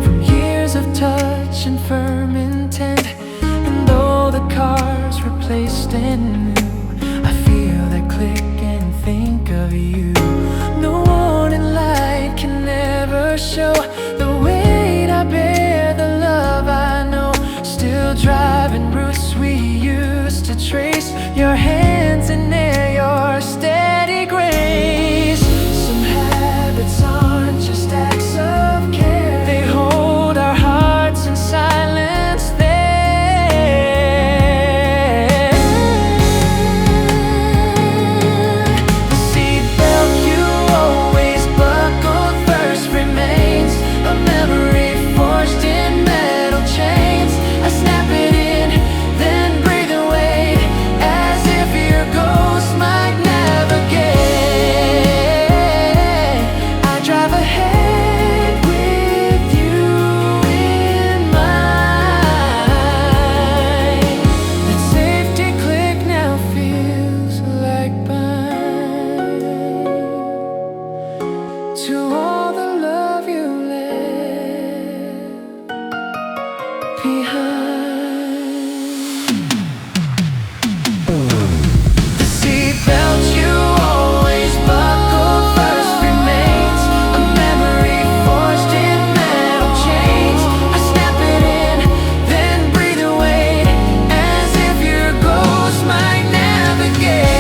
from years of touch and firm intent. And though the car's replaced and new, I feel that click and think of you. No warning light can never show the weight I bear, the love I know. Still driving routes we used to trace, your hands in air, your steady grace. Some habits aren't just acts of care, they hold our hearts in silence there. The seatbelt you always buckled first remains a memory forged in metal chains. I snap it in, then breathe away, as if your ghost might navigate. I drive ahead with you in mind. That safety click now feels like mine. To all the love you left behind. The seatbelt you always buckled first remains a memory forged in metal chains. I snap it in, then breathe away, as if your ghost might navigate.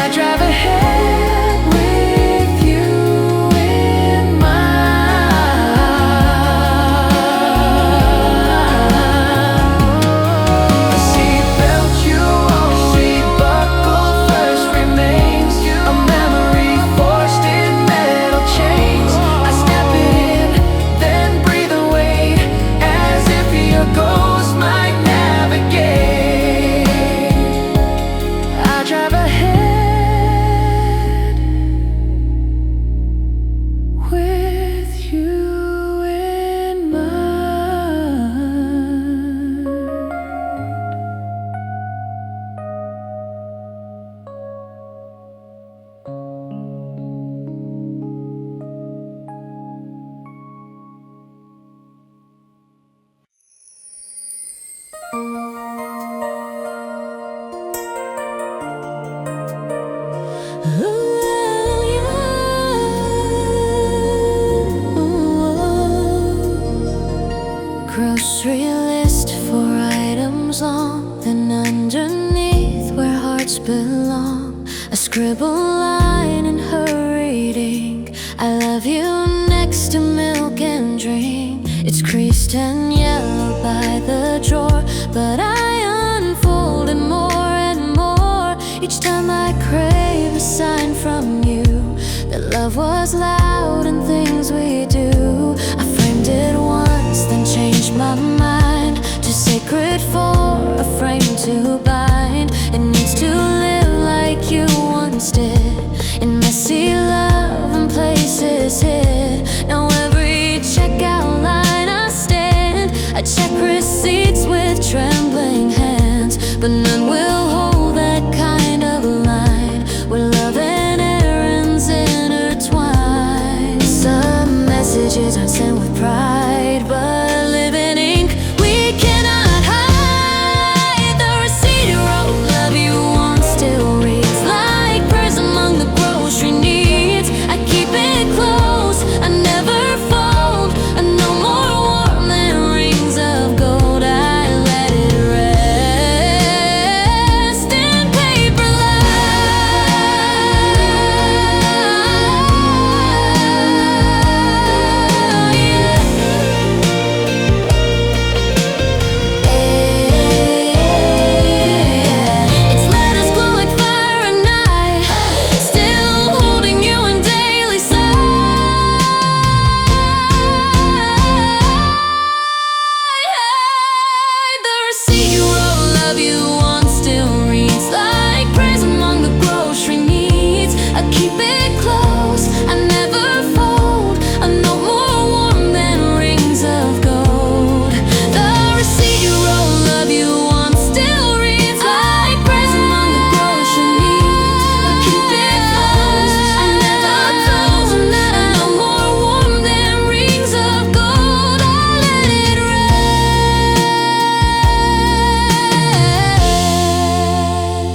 I drive ahead with have you next to milk and dream. It's creased and yellow by the drawer, but I unfold it more and more each time I crave a sign from you that love was loud and things we do. I framed it once, then changed my mind. Too sacred for a frame to bind. It needs to live like you once did, in messy love and places hid. Now every checkout line I stand, I check receipts with trembling hands, but none will hold that kind of line where love and errands intertwine. Some messages aren't sent with pride, but live in ink we cannot hide. The receipt you wrote, love you want, still reads like prayers among the grocery needs. I keep it close, I never fold, I no more warm than rings of gold. I let it rest in paper Its letters glow like fire at night, still holding you in daily sight. The receipt you wrote, love you want, still reads like prayers among the grocery needs. I keep it close, I never fold, I'm no more warm than rings of gold. The receipt you wrote, love you want, still reads like prayers among the grocery needs. I keep it close, I never fold, I'm no more warm than rings of gold. I let it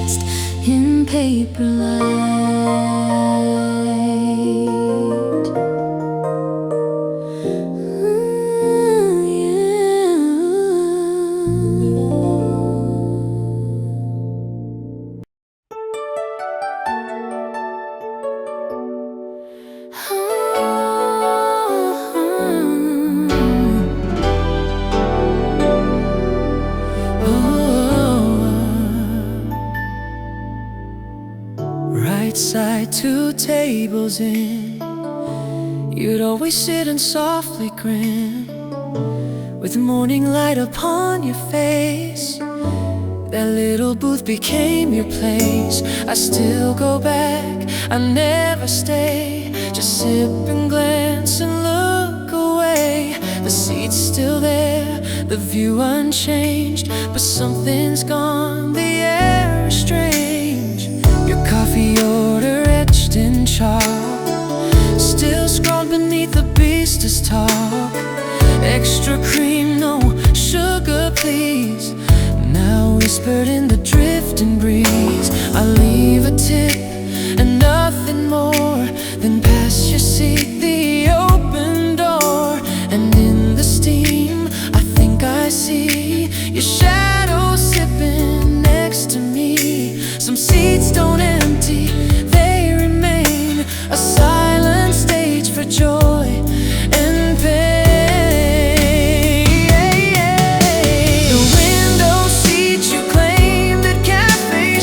rest in paper light. Right side, 2 tables in, you'd always sit and softly grin, with the morning light upon your face. That little booth became your place. I still go back, I never stay. Just sip and glance and look away. The seat's still there, the view unchanged, but something's gone, the air is strange. Your coffee order etched in chalk, still scrawled beneath the beast's talk. Extra cream, no sugar please, now whispered in the drifting breeze. I leave a tip and nothing more, then pass your seat, the open door. And in the steam I think I see your shadow sipping next to me. Some seats don't empty, they remain a silent stage for joy and pain. The window seat you claimed at cafes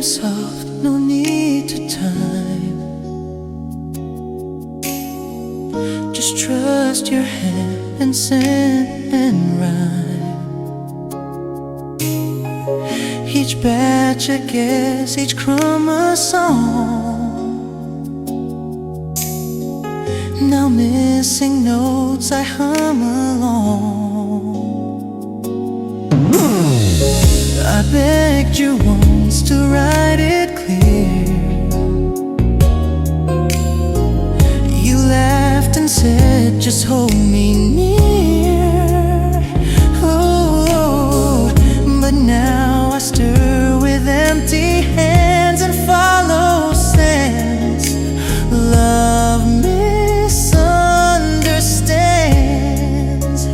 rhythm soft, no need to time. Just trust your hand and sing and rhyme. Each batch a guess, each crumb a song. Now missing notes I hum along. I begged you once to write it clear. You laughed and said, just hold me near. Oh, but now I stir with empty hands and follow sands. Love misunderstands.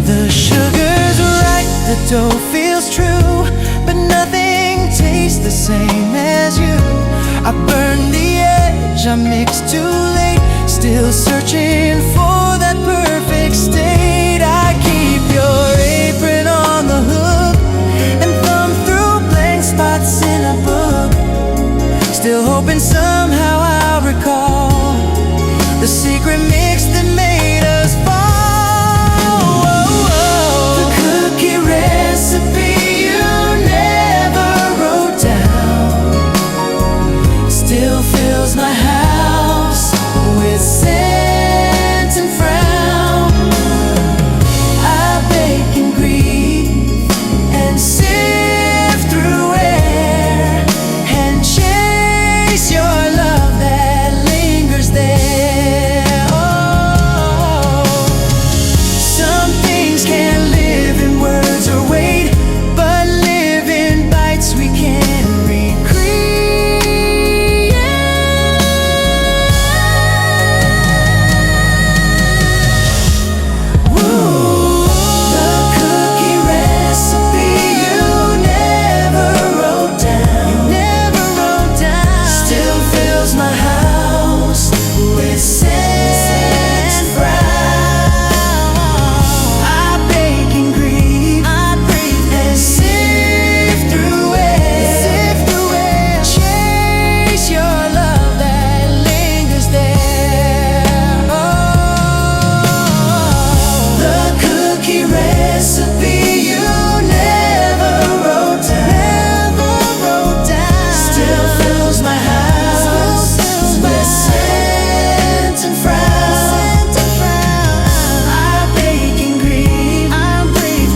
The sugar's right, the dough feels true, but nothing tastes the same as you. I burned the edge, I mixed too late, still searching for that perfect state. I keep your apron on the hook and thumb through blank spots in a book, still hoping somehow I'll recall the secret mix that made us fall. The cookie recipe you never wrote down still fills my house with scent and frown. I bake and grieve and sift through air and chase your love that lingers there. Oh, some things can't live in words or weight, but live in bites we can recreate. Ooh, the cookie recipe you never wrote down, still fills my house with scent and frown. I bake and grieve and sift through it, chase your love that lingers there. Oh, the cookie recipe you never wrote down, still fills my house with scent and frown. I bake and grieve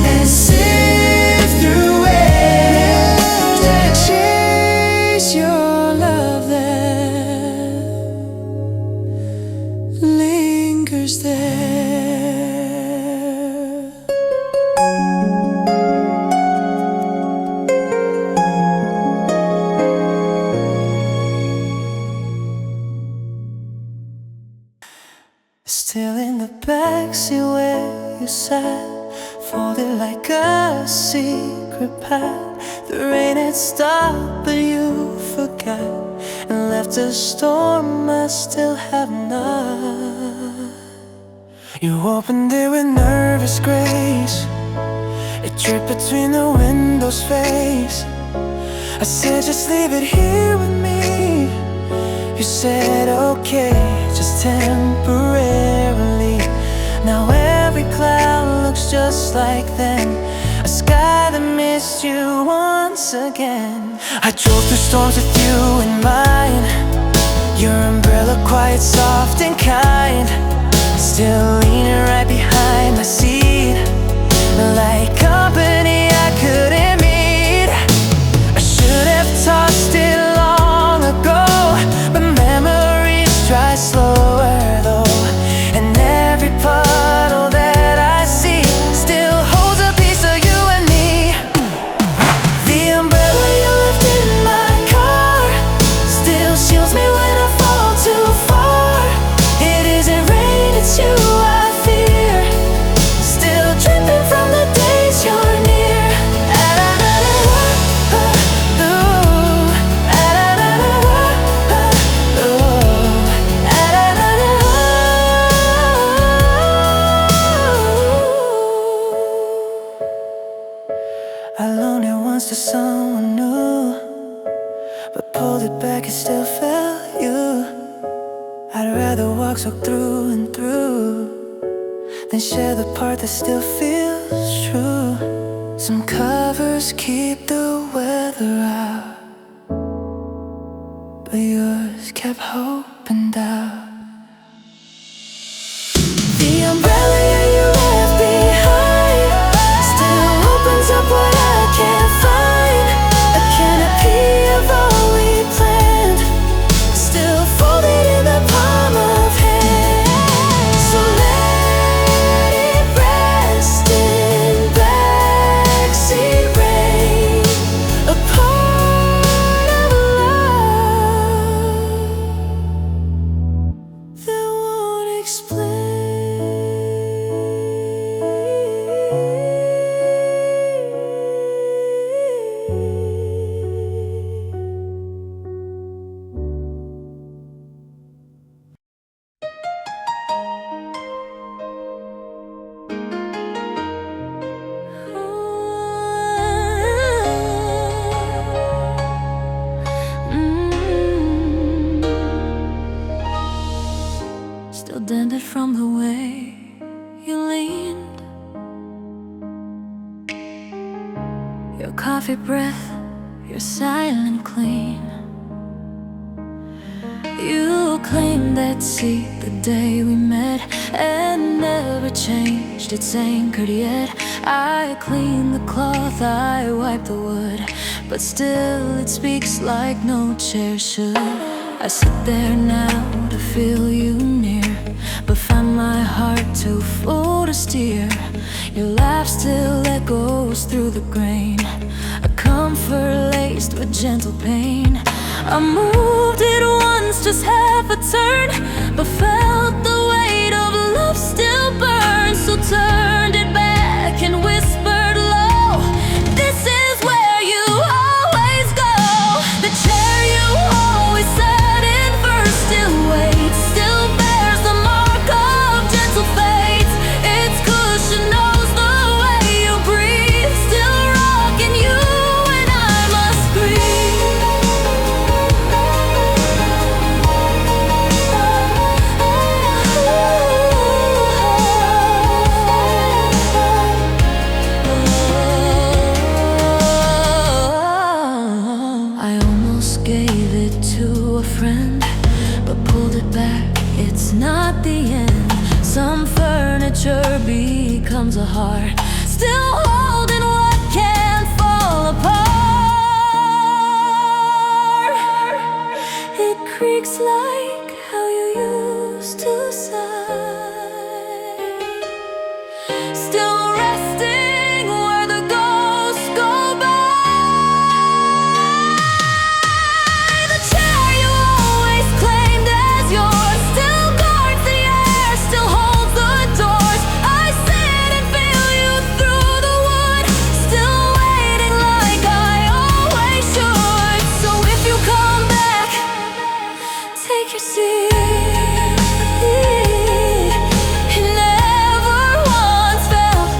and sift through it, chase your love that lingers there. Still in the backseat where you sat, folded like a secret path. The rain had stopped, but you forgot and left a storm I still have not. You opened it with nervous grace, it dripped between the window's face. I said just leave it here with me. You said okay, just temporarily. Now every cloud looks just like then, a sky that missed you once again. I drove through storms with you in mind, your umbrella quiet, soft and kind, still leaning right behind my seat, like company I couldn't meet. I should have tossed it long ago, but memories dry slower though, and every puddle that I see still holds a piece of you and me. The umbrella you left in my car still shields me when I fall too far. It isn't rain, it's you I fear, still dripping from the days you're near. pulled it back, it still felt you. I'd rather walk so through and through than share the part that still feels true. Some covers keep the weather out, but yours kept hope and doubt. The umbrella you left behind still opens up what I can't find. A canopy of all we planned, still folded in the palm of hand. So let it rest in backseat rain, a part of love that won't explain. Still dented from the way you leaned. Your coffee breath, your silent clean. You claimed that seat the day we met and never changed its anchored yet. I cleaned the cloth, I wiped the wood, but still it speaks like no chair should. I sit there now to feel you near, but find my heart too full to steer. Your laugh still echoes through the grain, a comfort laced with gentle pain. I moved it once, just half a turn, but felt the weight of love still burn. So turned it back and whispered low, this is where you always go. The chair you always sat in first still waits, still bears the mark of gentle fate. Its cushion knows the way you breathe, still rocking you when I must breathe. I almost gave it to a friend, but pulled it back, it's not the end. Some furniture becomes a heart, still holding what can't fall apart. It creaks like how you used to sigh, still resting where the ghosts go by. The chair you always claimed as yours still guards the air, still holds the doors. I sit and feel you through the wood, still waiting like I always should. So if you come back, take your seat. It never once felt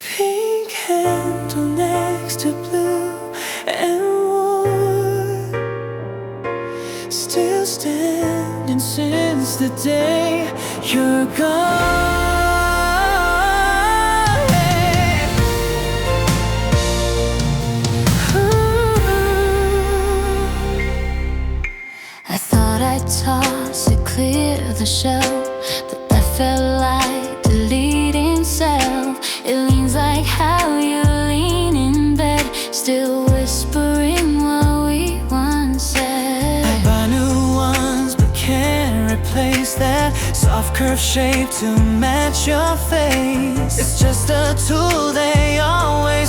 Pink handle next to blue and wood, still standing since the day you're gone. I thought I'd toss it, clear the shell, but that felt like deleting self. It leans like how you lean in bed, still whispering what we once said. I buy new ones but can't replace that soft curved shape to match your face. It's just a tool, they always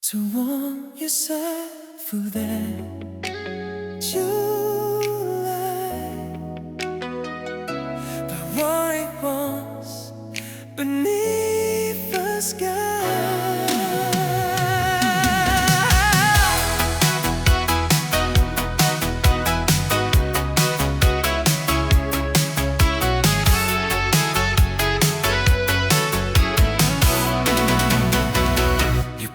Don't want yourself for that July, but what it was beneath the sky.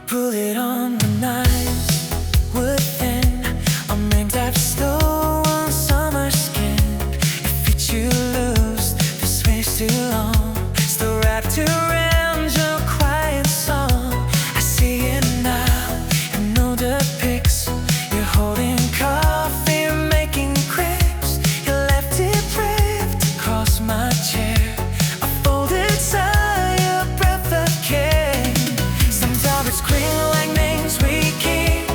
Pull it on the knives, wood thin, unnamed I've stolen summer skin. If it's you lose, this way's too long, still wrapped around your quiet song. I see it now, and know the pics. You're holding coffee, making crepes. You left it ripped across my chair, a folded sigh, a breath of care. Sometimes it's clean like names we keep,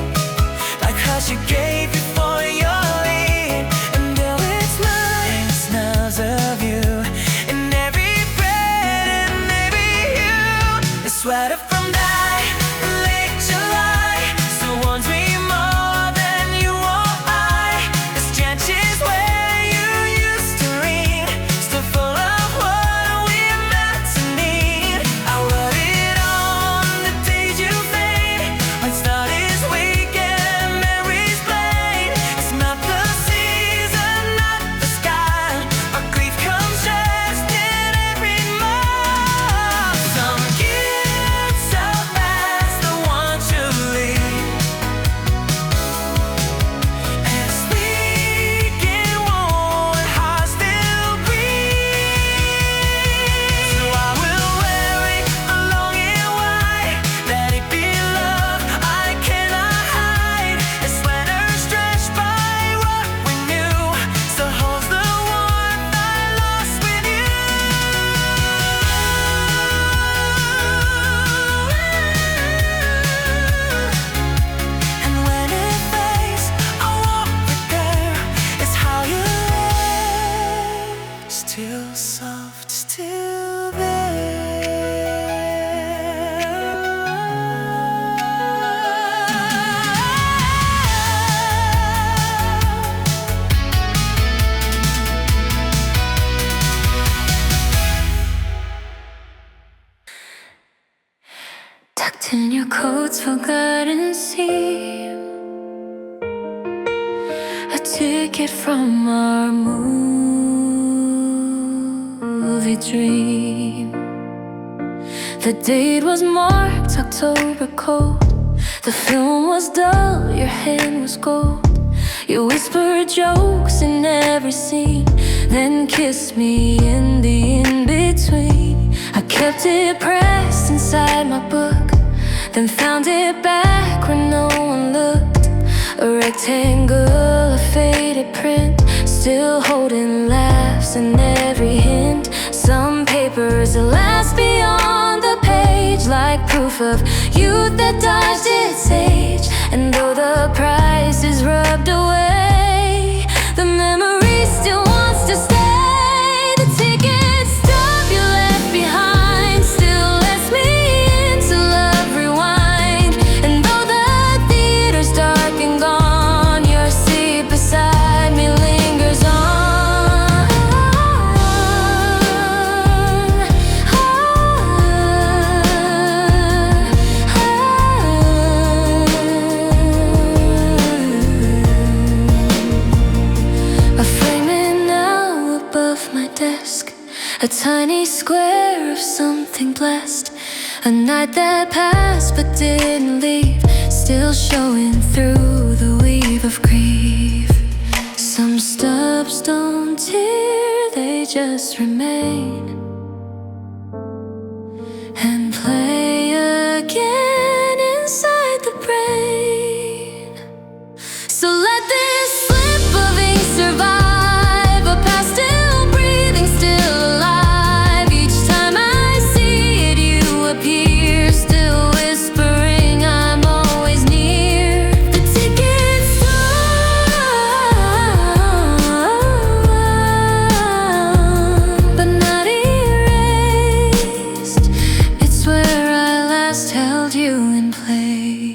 like hush you gave before your leave. And though it's mine, it smells of you in every breath, and maybe you. The sweater from that late July still warms me more than you or I. The stanches where you used to read, still full of what we're meant to need. I wrote it on the days you fade, when start is weak and memories blade. It's not the season, not the sky. Our grief comes dressed in every month. Some gifts outlast the ones you leave, and speaking won't heart still breathe. So I will wear it along and wide, let it be love I cannot hide. A sweater stretched by what we knew, still holds the warmth I lost with you. And when it fades, I walk with there. It's how you left, still soft, still Tucked in your coat's forgotten seam, a ticket from our movie dream. The date was marked October cold. The film was dull, your hand was gold. You whispered jokes in every scene, then kissed me in the in-between. I kept it pressed inside my book, then found it back where no one looked. A rectangle, a faded print, still holding laughs in every hint. Some papers that last beyond the page, like proof of youth that dodged its age. And though the price is rubbed away, the memory still wants to stay. The ticket stub you left behind still lets me into love rewind. And though the theater's dark and gone, your seat beside me lingers on. I frame it now above my desk, a tiny square of something blessed. A night that passed but didn't leave, still showing through the weave of grief. Some stubs don't tear, they just remain and play again inside the brain. So let this slip of ink survive, a past still breathing, still alive. Each time I see it, you appear, still whispering I'm always near. The ticket stub, but not erased. It's where I last held you in place.